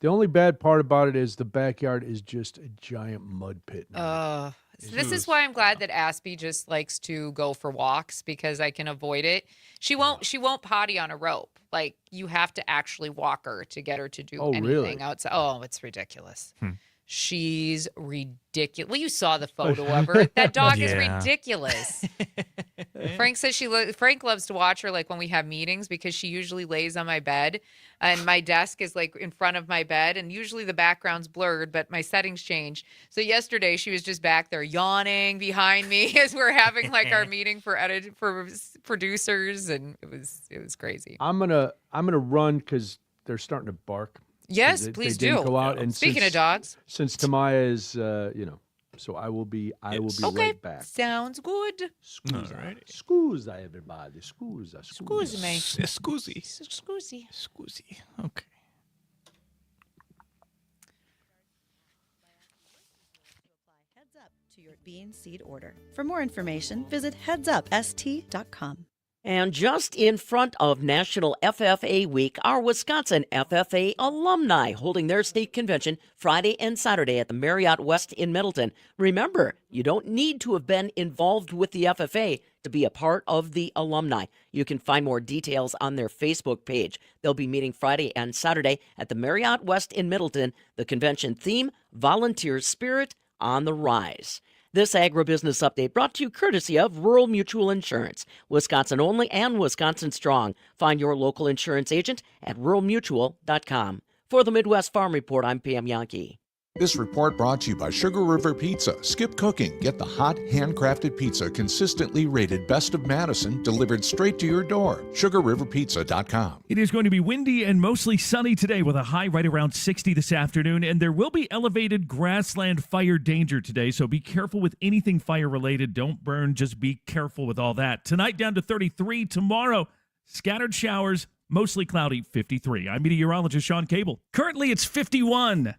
The only bad part about it is the backyard is just a giant mud pit. now. So this is why I'm glad that Aspie just likes to go for walks because I can avoid it. She won't potty on a rope. Like you have to actually walk her to get her to do anything really? outside. Oh, it's ridiculous. She's ridiculous. Well, you saw the photo of her. That dog is Yeah. ridiculous. Frank says Frank loves to watch her like when we have meetings because she usually lays on my bed and my desk is like in front of my bed and usually the background's blurred, but my settings change. So yesterday she was just back there yawning behind me as we're having like our meeting for producers, and it was crazy. I'm gonna run because they're starting to bark. Yes, They please didn't do. Go out. And Speaking since, of dogs, since Tamaya is, so I will be okay, right back. sounds good. Scusa, Alrighty. scusa, everybody. Scusa. Excuse me. Scusi. Scusi. Scusi. Okay. Heads up to your bean seed order. For more information, visit headsupst.com. And just in front of National FFA Week are Wisconsin FFA alumni holding their state convention Friday and Saturday at the Marriott West in Middleton. Remember, you don't need to have been involved with the FFA to be a part of the alumni. You can find more details on their Facebook page. They'll be meeting Friday and Saturday at the Marriott West in Middleton. The convention theme, Volunteer Spirit on the Rise. This agribusiness update brought to you courtesy of Rural Mutual Insurance, Wisconsin only and Wisconsin strong. Find your local insurance agent at ruralmutual.com. For the Midwest Farm Report, I'm Pam Yankee. This report brought to you by Sugar River Pizza. Skip cooking. Get the hot, handcrafted pizza consistently rated best of Madison, delivered straight to your door. SugarRiverPizza.com. It is going to be windy and mostly sunny today with a high right around 60 this afternoon, and there will be elevated grassland fire danger today, so be careful with anything fire-related. Don't burn, just be careful with all that. Tonight down to 33. Tomorrow, scattered showers, mostly cloudy, 53. I'm meteorologist Sean Cable. Currently, it's 51.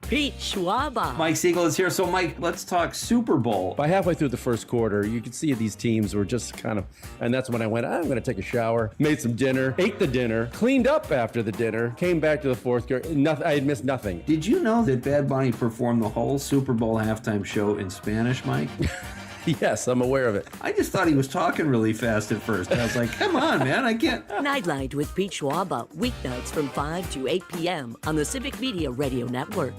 Pete Schwaba. Mike Siegel is here. So, Mike, let's talk Super Bowl. By halfway through the first quarter, you could see these teams were just kind of, and that's when I went, I'm going to take a shower, made some dinner, ate the dinner, cleaned up after the dinner, came back to the fourth quarter. I had missed nothing. Did you know that Bad Bunny performed the whole Super Bowl halftime show in Spanish, Mike? Yes, I'm aware of it. I just thought he was talking really fast at first. I was like, come on, man, I can't. Nightlight with Pete Schwaba. Weeknights from 5 to 8 p.m. on the Civic Media Radio Network.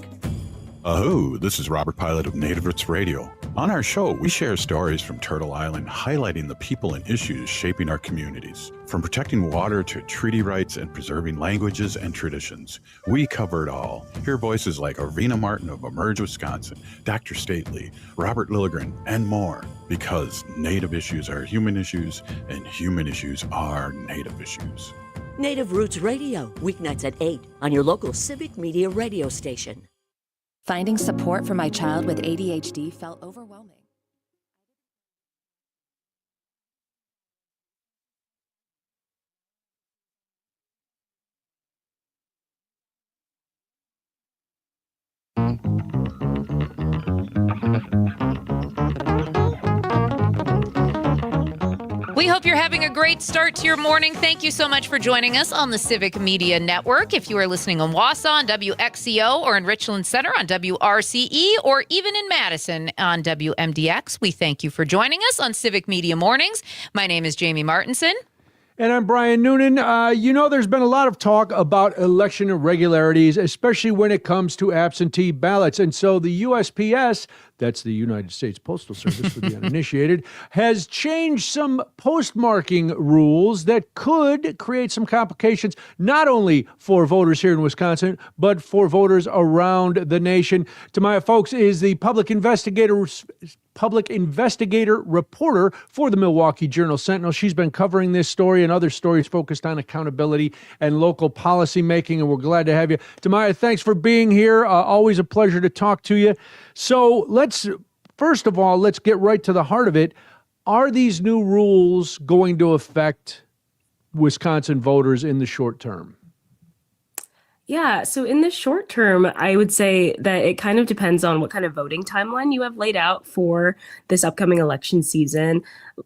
Ahoo, this is Robert Pilot of Native Roots Radio. On our show, we share stories from Turtle Island highlighting the people and issues shaping our communities. From protecting water to treaty rights and preserving languages and traditions, we cover it all. Hear voices like Arena Martin of Emerge, Wisconsin, Dr. Stately, Robert Lilligren, and more. Because Native issues are human issues, and human issues are Native issues. Native Roots Radio, weeknights at 8 on your local Civic Media radio station. Finding support for my child with ADHD felt overwhelming. We hope you're having a great start to your morning. Thank you so much for joining us on the Civic Media Network. If you are listening on Wausau on WXCO or in Richland Center on WRCE or even in Madison on WMDX, we thank you for joining us on Civic Media Mornings. My name is Jamie Martinson. And I'm Brian Noonan. There's been a lot of talk about election irregularities, especially when it comes to absentee ballots. And so the USPS, that's the United States Postal Service for the uninitiated, has changed some postmarking rules that could create some complications, not only for voters here in Wisconsin, but for voters around the nation. To my folks is the public investigator reporter for the Milwaukee Journal-Sentinel. She's been covering this story and other stories focused on accountability and local policy making, and we're glad to have you. Tamaya, thanks for being here. Always a pleasure to talk to you. So first of all, let's get right to the heart of it. Are these new rules going to affect Wisconsin voters in the short term? Yeah, so in the short term, I would say that it kind of depends on what kind of voting timeline you have laid out for this upcoming election season.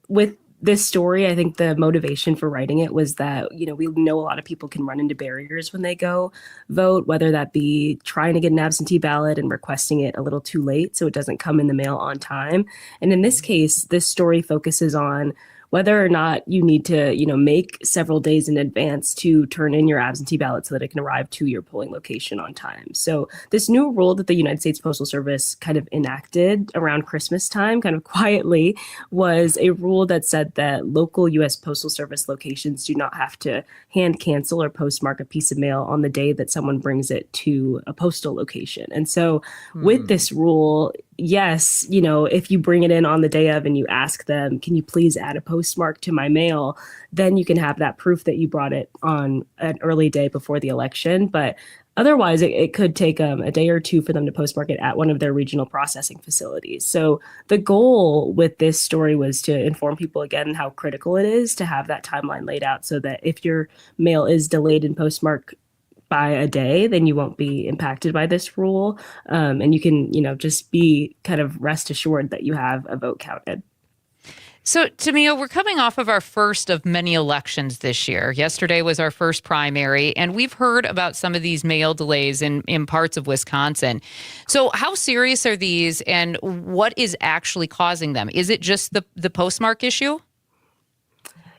With this story, I think the motivation for writing it was that, we know a lot of people can run into barriers when they go vote, whether that be trying to get an absentee ballot and requesting it a little too late so it doesn't come in the mail on time. And in this case, this story focuses on whether or not you need to, make several days in advance to turn in your absentee ballot so that it can arrive to your polling location on time. So this new rule that the United States Postal Service kind of enacted around Christmas time, kind of quietly, was a rule that said that local U.S. Postal Service locations do not have to hand cancel or postmark a piece of mail on the day that someone brings it to a postal location. And so with this rule, yes, if you bring it in on the day of and you ask them, can you please add a postmark to my mail, then you can have that proof that you brought it on an early day before the election. But otherwise, it could take a day or two for them to postmark it at one of their regional processing facilities. So the goal with this story was to inform people again how critical it is to have that timeline laid out so that if your mail is delayed in postmark by a day, then you won't be impacted by this rule. And you can, just be kind of rest assured that you have a vote counted. So, Tamia, we're coming off of our first of many elections this year. Yesterday was our first primary, and we've heard about some of these mail delays in parts of Wisconsin. So how serious are these, and what is actually causing them? Is it just the postmark issue?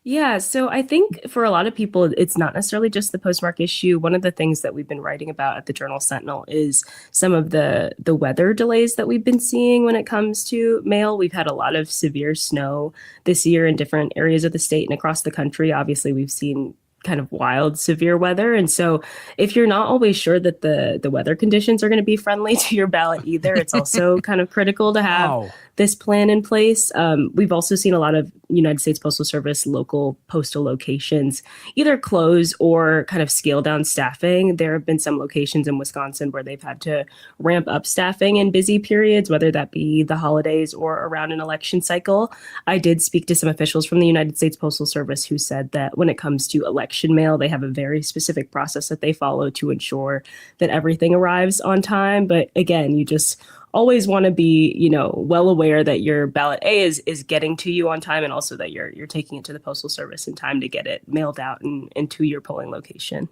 Yeah, so I think for a lot of people, it's not necessarily just the postmark issue. One of the things that we've been writing about at the Journal-Sentinel is some of the weather delays that we've been seeing when it comes to mail. We've had a lot of severe snow this year in different areas of the state and across the country. Obviously, we've seen kind of wild, severe weather. And so if you're not always sure that the weather conditions are going to be friendly to your ballot either, it's also kind of critical to have this plan in place. We've also seen a lot of United States Postal Service local postal locations either close or kind of scale down staffing. There have been some locations in Wisconsin where they've had to ramp up staffing in busy periods, whether that be the holidays or around an election cycle. I did speak to some officials from the United States Postal Service who said that when it comes to election mail, they have a very specific process that they follow to ensure that everything arrives on time. But again, you just always want to be, well aware that your ballot is getting to you on time, and also that you're taking it to the Postal Service in time to get it mailed out and to your polling location.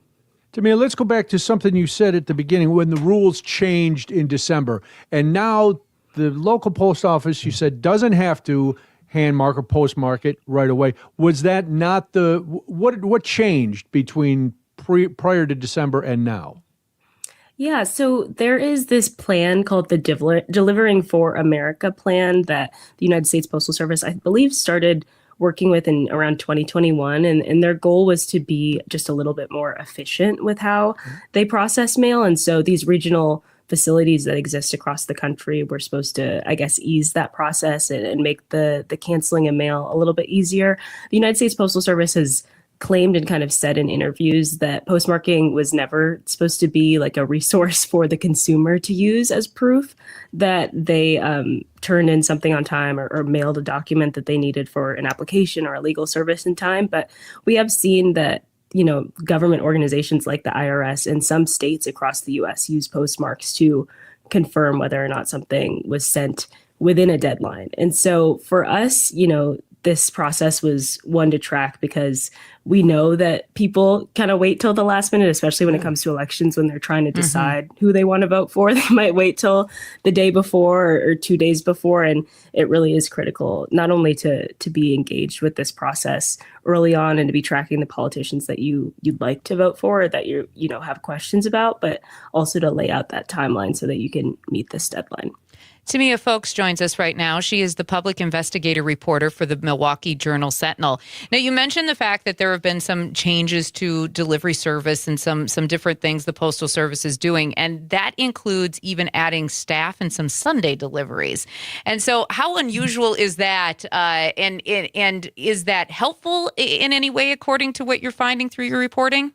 Tamia, let's go back to something you said at the beginning when the rules changed in December. And now the local post office, you said, doesn't have to hand mark or postmark it right away. Was that not what changed between prior to December and now? Yeah, so there is this plan called the Delivering for America plan that the United States Postal Service, I believe, started working with in around 2021. And their goal was to be just a little bit more efficient with how they process mail. And so these regional facilities that exist across the country were supposed to, I guess, ease that process and make the canceling of mail a little bit easier. The United States Postal Service has claimed and kind of said in interviews that postmarking was never supposed to be like a resource for the consumer to use as proof that they turned in something on time or mailed a document that they needed for an application or a legal service in time. But we have seen that, government organizations like the IRS in some states across the U.S. use postmarks to confirm whether or not something was sent within a deadline. And so for us, this process was one to track because we know that people kind of wait till the last minute, especially when it comes to elections, when they're trying to decide who they want to vote for. They might wait till the day before or 2 days before. And it really is critical not only to be engaged with this process early on and to be tracking the politicians that you'd like to vote for or that you have questions about, but also to lay out that timeline so that you can meet this deadline. Tamia Folks joins us right now. She is the public investigator reporter for the Milwaukee Journal-Sentinel. Now, you mentioned the fact that there have been some changes to delivery service and some different things the Postal Service is doing, and that includes even adding staff and some Sunday deliveries. And so how unusual is that, and is that helpful in any way according to what you're finding through your reporting?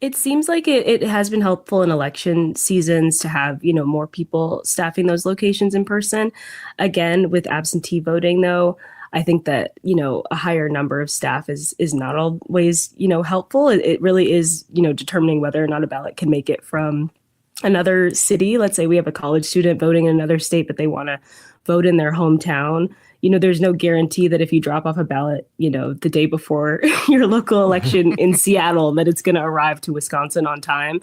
It seems like it has been helpful in election seasons to have, more people staffing those locations in person. Again, with absentee voting, though, I think that, a higher number of staff is not always, helpful. It really is, determining whether or not a ballot can make it from another city. Let's say we have a college student voting in another state, but they want to vote in their hometown. There's no guarantee that if you drop off a ballot, the day before your local election in Seattle, that it's going to arrive to Wisconsin on time.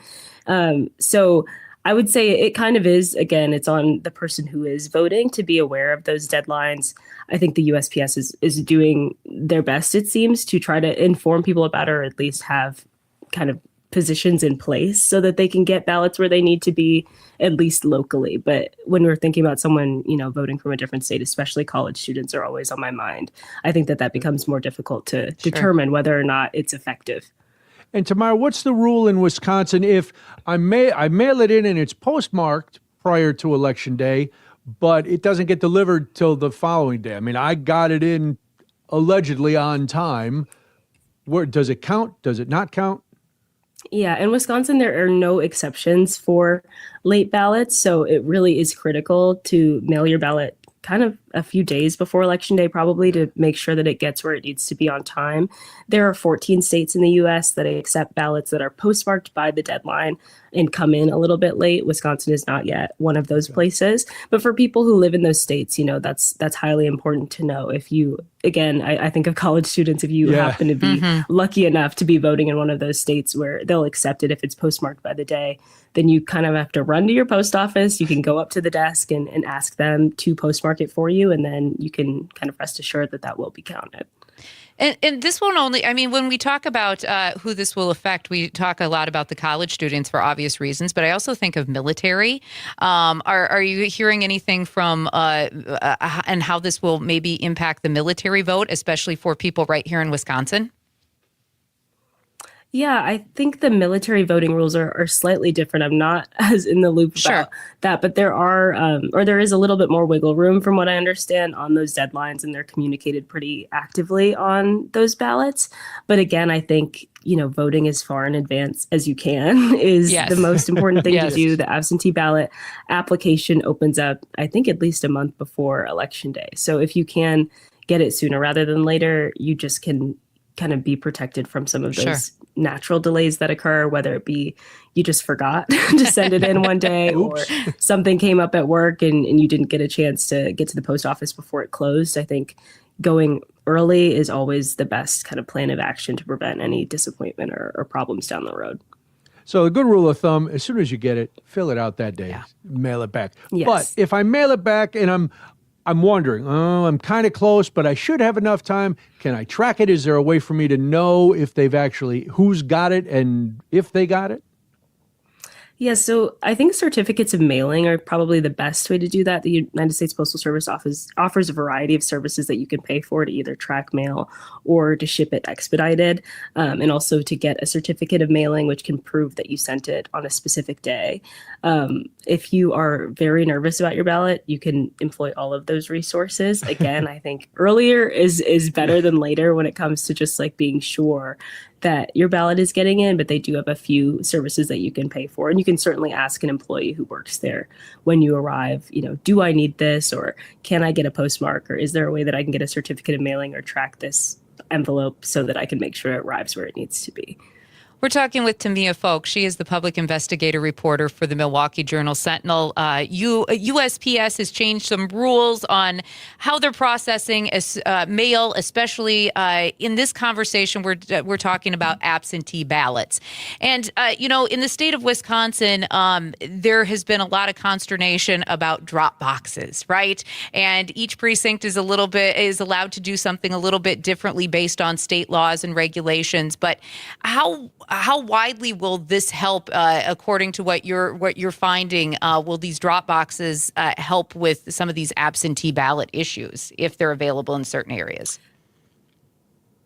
So I would say it kind of is, again, it's on the person who is voting to be aware of those deadlines. I think the USPS is doing their best, it seems, to try to inform people about it, or at least have kind of positions in place so that they can get ballots where they need to be, at least locally. But when we're thinking about someone, voting from a different state, especially college students are always on my mind. I think that becomes more difficult to determine whether or not it's effective. And Tamara, what's the rule in Wisconsin if I mail it in and it's postmarked prior to Election Day, but it doesn't get delivered till the following day? I mean, I got it in allegedly on time. Where does it count? Does it not count? Yeah, in Wisconsin, there are no exceptions for late ballots. So it really is critical to mail your ballot kind of a few days before Election Day, probably, to make sure that it gets where it needs to be on time. There are 14 states in the U.S. that accept ballots that are postmarked by the deadline and come in a little bit late. Wisconsin is not yet one of those places. But for people who live in those states, that's highly important to know. If you, again, I think of college students, if you happen to be lucky enough to be voting in one of those states where they'll accept it if it's postmarked by the day, then you kind of have to run to your post office. You can go up to the desk and ask them to postmark it for you, and then you can kind of rest assured that will be counted. And this won't only, when we talk about who this will affect, we talk a lot about the college students for obvious reasons, but I also think of military. Are you hearing anything from and how this will maybe impact the military vote, especially for people right here in Wisconsin? Yeah, I think the military voting rules are slightly different. I'm not as in the loop about that, but there are, or there is a little bit more wiggle room from what I understand on those deadlines, and they're communicated pretty actively on those ballots. But again, I think, voting as far in advance as you can is the most important thing to do. The absentee ballot application opens up, I think, at least a month before Election Day. So if you can get it sooner rather than later, you just can kind of be protected from some of those natural delays that occur, whether it be you just forgot to send it in one day or something came up at work and you didn't get a chance to get to the post office before it closed. I think going early is always the best kind of plan of action to prevent any disappointment or problems down the road. So a good rule of thumb, as soon as you get it, fill it out that day, mail it back. Yes. But if I mail it back and I'm wondering, I'm kind of close, but I should have enough time. Can I track it? Is there a way for me to know if who's got it and if they got it? Yeah, so I think certificates of mailing are probably the best way to do that. The United States Postal Service offers a variety of services that you can pay for to either track mail or to ship it expedited, and also to get a certificate of mailing, which can prove that you sent it on a specific day. If you are very nervous about your ballot, you can employ all of those resources. Again, I think earlier is better than later when it comes to just like being sure that your ballot is getting in, but they do have a few services that you can pay for. And you can certainly ask an employee who works there when you arrive, do I need this, or can I get a postmark, or is there a way that I can get a certificate of mailing or track this envelope so that I can make sure it arrives where it needs to be. We're talking with Tamia Folk. She is the public investigator reporter for the Milwaukee Journal-Sentinel. USPS has changed some rules on how they're processing mail, especially in this conversation we're talking about absentee ballots. And, in the state of Wisconsin, there has been a lot of consternation about drop boxes, right? And each precinct is allowed to do something a little bit differently based on state laws and regulations. But how widely will this help, according to what you're finding? Will these drop boxes help with some of these absentee ballot issues if they're available in certain areas?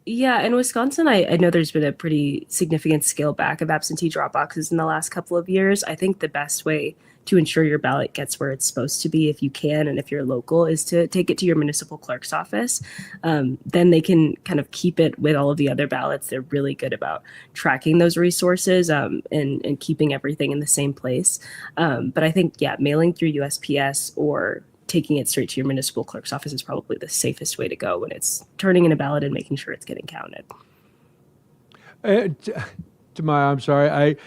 Yeah, in Wisconsin, I know there's been a pretty significant scale back of absentee drop boxes in the last couple of years. I think the best way to ensure your ballot gets where it's supposed to be, if you can, and if you're local, is to take it to your municipal clerk's office. Then they can kind of keep it with all of the other ballots. They're really good about tracking those resources and keeping everything in the same place. But I think, mailing through USPS or taking it straight to your municipal clerk's office is probably the safest way to go when it's turning in a ballot and making sure it's getting counted. Tamaya, I'm sorry.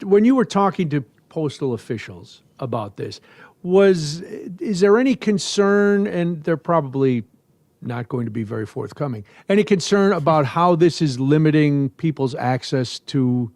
When you were talking to postal officials about this, is there any concern, and they're probably not going to be very forthcoming, any concern about how this is limiting people's access to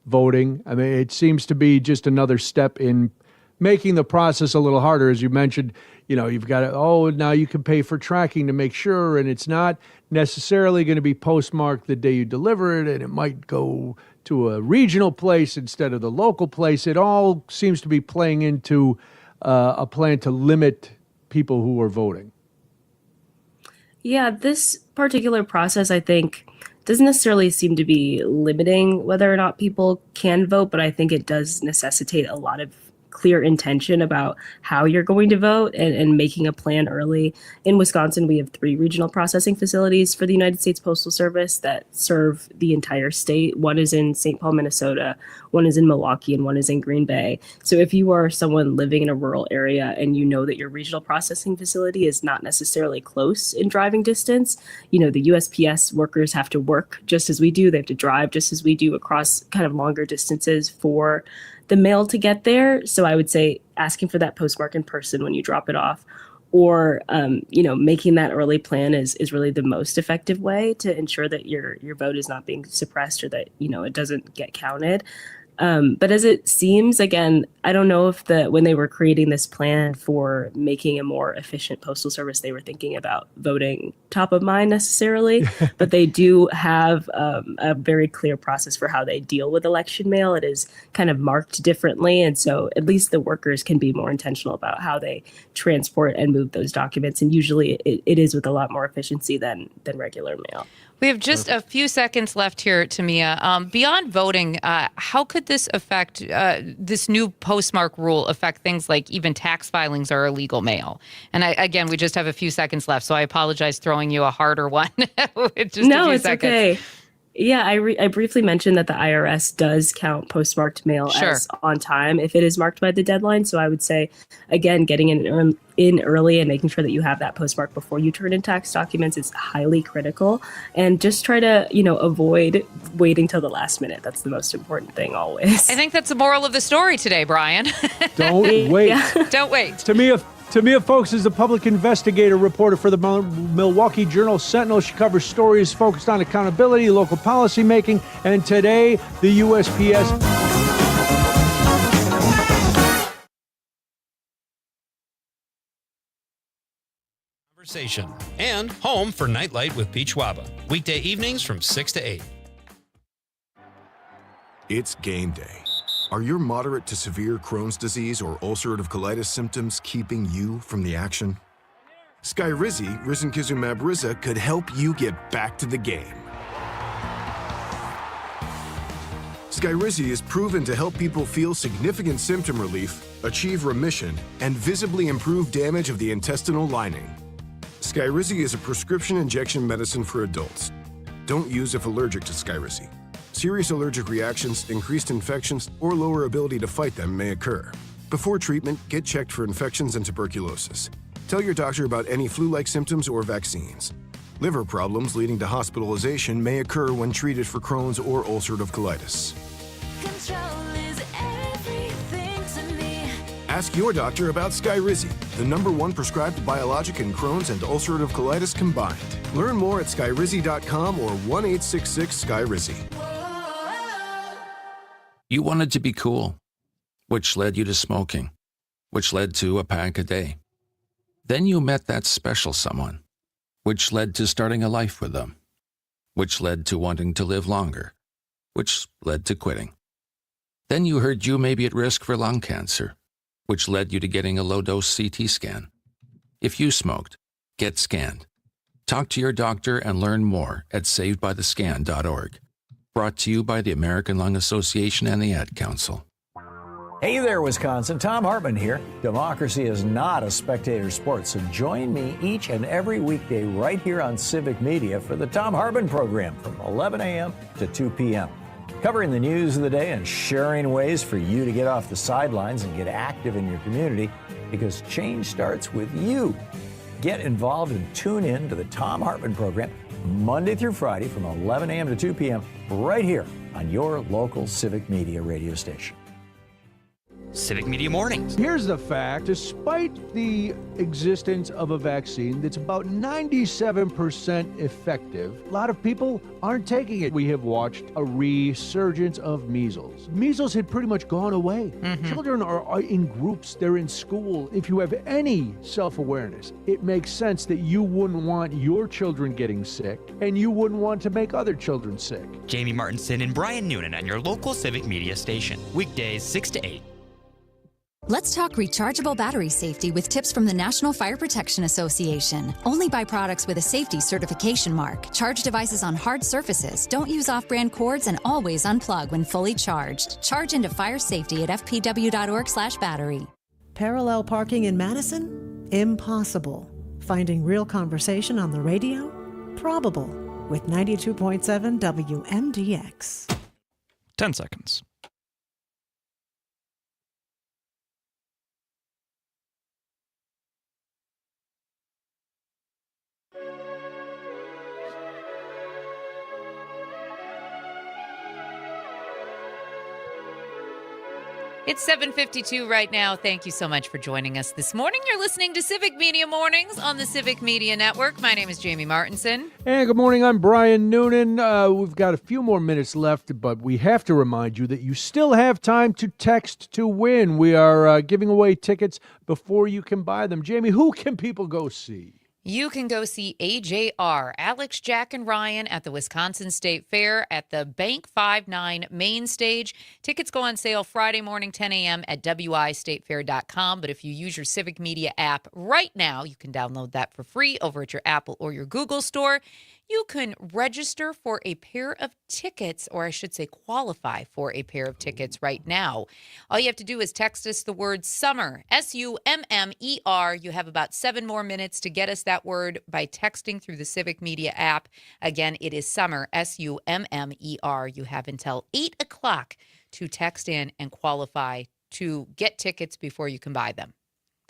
voting? I mean, it seems to be just another step in making the process a little harder. As you mentioned, you've got now you can pay for tracking to make sure, and it's not necessarily going to be postmarked the day you deliver it, and it might go to a regional place instead of the local place. It all seems to be playing into a plan to limit people who are voting. Yeah, this particular process, I think, doesn't necessarily seem to be limiting whether or not people can vote, but I think it does necessitate a lot of clear intention about how you're going to vote and making a plan early. In Wisconsin, we have 3 regional processing facilities for the United States Postal Service that serve the entire state. One is in St. Paul, Minnesota, one is in Milwaukee, and one is in Green Bay. So if you are someone living in a rural area and you know that your regional processing facility is not necessarily close in driving distance, the USPS workers have to work just as we do. They have to drive just as we do across kind of longer distances for the mail to get there. So I would say asking for that postmark in person when you drop it off, or making that early plan is really the most effective way to ensure that your vote is not being suppressed or that it doesn't get counted. But as it seems, again, I don't know if when they were creating this plan for making a more efficient postal service, they were thinking about voting top of mind necessarily, but they do have a very clear process for how they deal with election mail. It is kind of marked differently. And so at least the workers can be more intentional about how they transport and move those documents. And usually it is with a lot more efficiency than regular mail. We have just a few seconds left here, Tamia. Beyond voting, how could this affect this new postmark rule affect things like even tax filings or illegal mail? And again, we just have a few seconds left, so I apologize throwing you a harder one. With just a few It's seconds. okay. Yeah, I briefly mentioned that the IRS does count postmarked mail as on time if it is marked by the deadline. So I would say, again, getting in early and making sure that you have that postmark before you turn in tax documents is highly critical. And just try to, avoid waiting till the last minute. That's the most important thing always. I think that's the moral of the story today, Brian. Don't wait. Don't wait. Tamia Folks is the public investigator reporter for the Milwaukee Journal-Sentinel. She covers stories focused on accountability, local policy making, and today, the USPS. Conversation and home for Nightlight with Peach Waba. Weekday evenings from 6 to 8. It's game day. Are your moderate to severe Crohn's disease or ulcerative colitis symptoms keeping you from the action? Skyrizi, risankizumab Riza, could help you get back to the game. Skyrizi is proven to help people feel significant symptom relief, achieve remission, and visibly improve damage of the intestinal lining. Skyrizi is a prescription injection medicine for adults. Don't use if allergic to Skyrizi. Serious allergic reactions, increased infections, or lower ability to fight them may occur. Before treatment, get checked for infections and tuberculosis. Tell your doctor about any flu-like symptoms or vaccines. Liver problems leading to hospitalization may occur when treated for Crohn's or ulcerative colitis. Ask your doctor about Skyrizi, the #1 prescribed biologic in Crohn's and ulcerative colitis combined. Learn more at skyrizi.com or 1-866-SKYRIZI. You wanted to be cool, which led you to smoking, which led to a pack a day. Then you met that special someone, which led to starting a life with them, which led to wanting to live longer, which led to quitting. Then you heard you may be at risk for lung cancer, which led you to getting a low-dose CT scan. If you smoked, get scanned. Talk to your doctor and learn more at savedbythescan.org. Brought to you by the American Lung Association and the Ad Council. Hey there, Wisconsin. Tom Hartman here. Democracy is not a spectator sport, so join me each and every weekday right here on Civic Media for the Tom Hartman program from 11 a.m. to 2 p.m. Covering the news of the day and sharing ways for you to get off the sidelines and get active in your community, because change starts with you. Get involved and tune in to the Tom Hartman program Monday through Friday from 11 a.m. to 2 p.m. right here on your local Civic Media radio station. Civic Media Mornings. Here's the fact. Despite the existence of a vaccine that's about 97% effective, a lot of people aren't taking it. We have watched a resurgence of measles. Measles had pretty much gone away. Children are in groups. They're in school. If you have any self-awareness, it makes sense that you wouldn't want your children getting sick, and you wouldn't want to make other children sick. Jamie Martinson and Brian Noonan on your local Civic Media station. Weekdays 6 to 8. Let's talk rechargeable battery safety with tips from the National Fire Protection Association. Only buy products with a safety certification mark. Charge devices on hard surfaces. Don't use off-brand cords and always unplug when fully charged. Charge into fire safety at fpw.org/battery. Parallel parking in Madison? Impossible. Finding real conversation on the radio? Probable. With 92.7 WMDX. 10 seconds. It's 7:52 right now. Thank you so much for joining us this morning. You're listening to Civic Media Mornings on the Civic Media Network. My name is Jamie Martinson. And good morning, I'm Brian Noonan. We've got a few more minutes left, but we have to remind you that you still have time to text to win. We are giving away tickets before you can buy them. Jamie, who can people go see? You can go see AJR, Alex, Jack, and Ryan at the Wisconsin State Fair at the Bank 59 main stage. Tickets go on sale Friday morning, 10 a.m. at wistatefair.com. But if you use your Civic Media app right now, you can download that for free over at your Apple or your Google store. you can register for a pair of tickets, or I should say qualify for a pair of tickets right now. All you have to do is text us the word summer, SUMMER. You have about 7 more minutes to get us that word by texting through the Civic Media app. Again, it is summer, SUMMER. You have until 8 o'clock to text in and qualify to get tickets before you can buy them.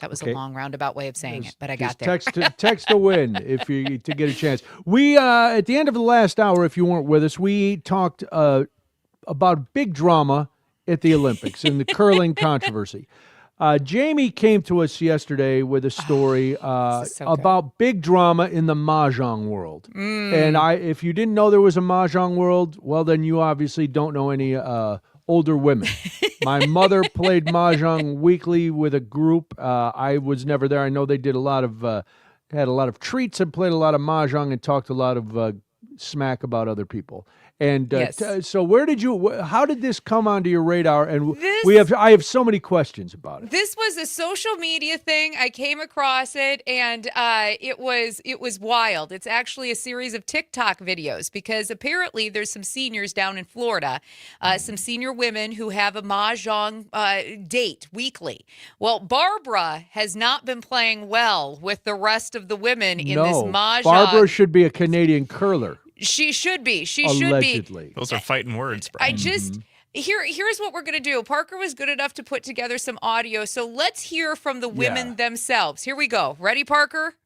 That was a long roundabout way of saying it, but I got there. Text to win if you to get a chance. We at the end of the last hour, if you weren't with us, we talked about big drama at the Olympics and the curling controversy. Jamie came to us yesterday with a story about big drama in the mahjong world. And if you didn't know there was a mahjong world, well, then you obviously don't know any older women. My mother played mahjong weekly with a group. I was never there. I know they did had a lot of treats and played a lot of mahjong and talked a lot of smack about other people. And so how did this come onto your radar? And I have so many questions about it. This was a social media thing. I came across it, and it was wild. It's actually a series of TikTok videos, because apparently there's some seniors down in Florida, some senior women who have a mahjong date weekly. Well, Barbara has not been playing well with the rest of the women in this mahjong. Barbara should be a Canadian curler. She should be. Allegedly. Those are fighting words, Brian. Here's what we're going to do. Parker was good enough to put together some audio, so let's hear from the women themselves. Here we go. Ready, Parker?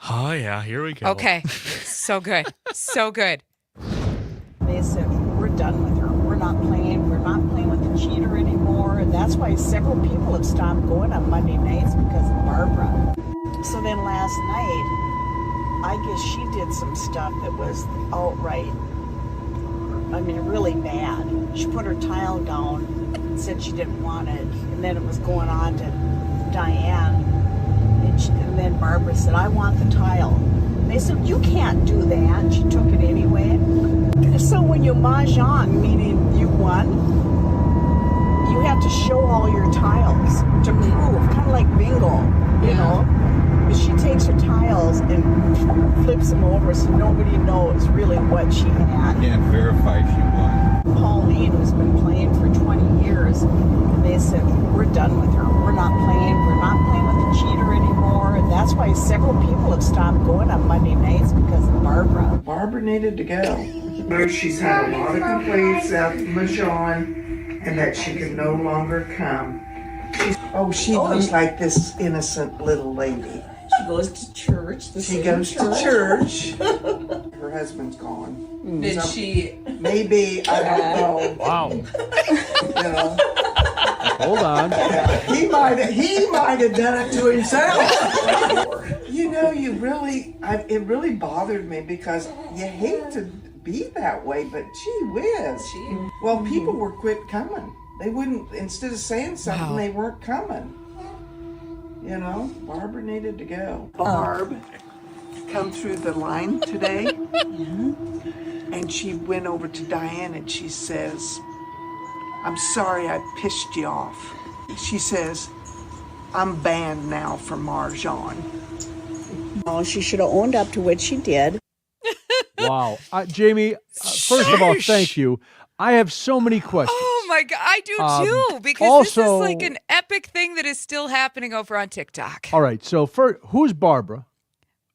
Oh, yeah, here we go. Okay. So good. So good. They said, we're done with her. We're not playing. We're not playing with the cheater anymore. And that's why several people have stopped going on Monday nights, because of Barbara. So then last night, I guess she did some stuff that was outright, really bad. She put her tile down and said she didn't want it. And then it was going on to Diane. And then Barbara said, I want the tile. And they said, you can't do that. And she took it anyway. So when you mahjong, meaning you won, you have to show all your tiles to prove, kind of like bingo, you know. But she takes her tiles and flips them over so nobody knows really what she had. Can't verify she won. Pauline, who's been playing for 20 years, and they said, we're done with her. We're not playing. We're not playing with the cheater anymore. And that's why several people have stopped going on Monday nights, because of Barbara. Barbara needed to go. She's had a lot of complaints at Mahjong and that she can no longer come. She looks like this innocent little lady. She goes to church. She goes to church. Her husband's gone. Did she? Maybe, I don't know. Wow. You know. Hold on. He might have done it to himself. You know, it really bothered me, because you hate to be that way, but gee whiz. Well, people were quit coming. They wouldn't, instead of saying something, they weren't coming. You know, Barbara needed to go. Barb come through the line today, and she went over to Diane and she says, I'm sorry I pissed you off. She says, I'm banned now from Mahjong. Oh, she should have owned up to what she did. Wow. Jamie, first of all, thank you. I have so many questions. Oh my God, I do too, because this is like an epic thing that is still happening over on TikTok. All right, so who's Barbara?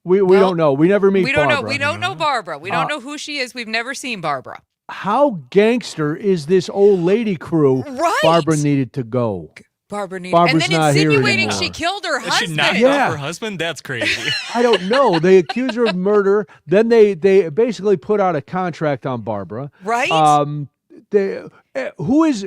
We don't know. We never meet Barbara. We don't know Barbara. We don't know who she is. We've never seen Barbara. How gangster is this old lady crew? Right. Barbara needed to go. Barbara's and then not here insinuating anymore. she killed her husband. She knocked off her husband? That's crazy. I don't know. They accuse her of murder. Then they basically put out a contract on Barbara. Right. Who is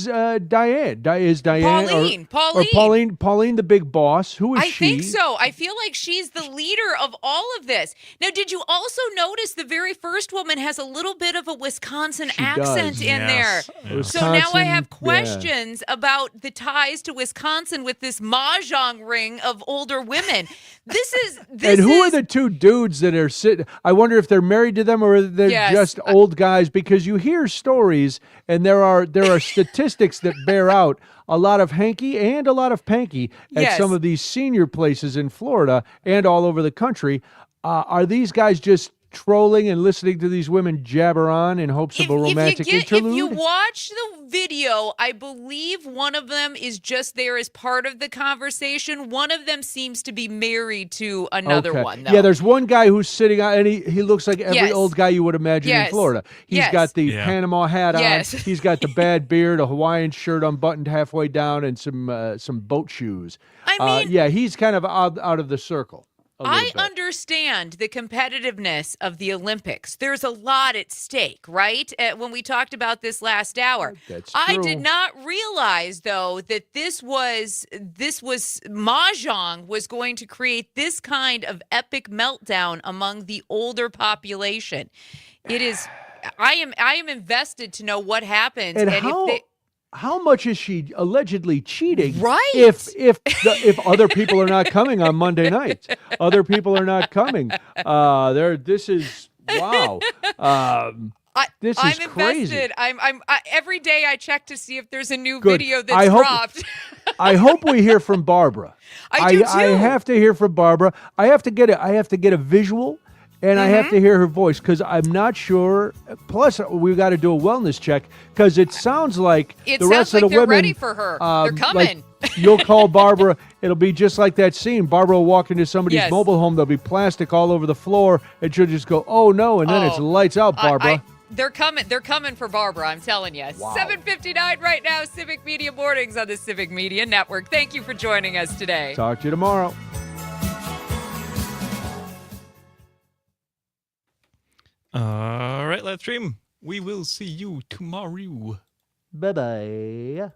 Diane? Is Diane Pauline the big boss? Who is she? I think so. I feel like she's the leader of all of this. Now, did you also notice the very first woman has a little bit of a Wisconsin accent in there? So now I have questions about the ties to Wisconsin with this mahjong ring of older women. And who are the two dudes that are sitting? I wonder if they're married to them or they're just old guys, because you hear stories. And there are statistics that bear out a lot of hanky and a lot of panky at some of these senior places in Florida and all over the country. Are these guys just trolling and listening to these women jabber on in hopes of a romantic interlude? If you watch the video, I believe one of them is just there as part of the conversation. One of them seems to be married to another one, though. Yeah, there's one guy who's sitting on, and he looks like every old guy you would imagine in Florida. He's got the Panama hat on. He's got the bad beard, a Hawaiian shirt unbuttoned halfway down, and some boat shoes. I mean, he's kind of out of the circle. I understand the competitiveness of the Olympics. There's a lot at stake, right? When we talked about this last hour. That's true. I did not realize, though, that this was Mahjong was going to create this kind of epic meltdown among the older population. It is. I am invested to know what happens and how much is she allegedly cheating? Right. If other people are not coming on Monday nights, other people are not coming. This is wow. This is I'm crazy. invested. I'm every day I check to see if there's a new video that's dropped. I hope we hear from Barbara. I do too. I have to hear from Barbara. I have to get a visual. And I have to hear her voice because I'm not sure. Plus, we've got to do a wellness check because it sounds like the rest of the they're women. Ready for her. They're coming. You'll call Barbara. It'll be just like that scene. Barbara will walk into somebody's mobile home. There'll be plastic all over the floor, and she'll just go, "Oh no!" And then it's lights out, Barbara. They're coming. They're coming for Barbara. I'm telling you. Wow. 7:59 right now. Civic Media Mornings on the Civic Media Network. Thank you for joining us today. Talk to you tomorrow. All right, live stream. We will see you tomorrow. Bye-bye.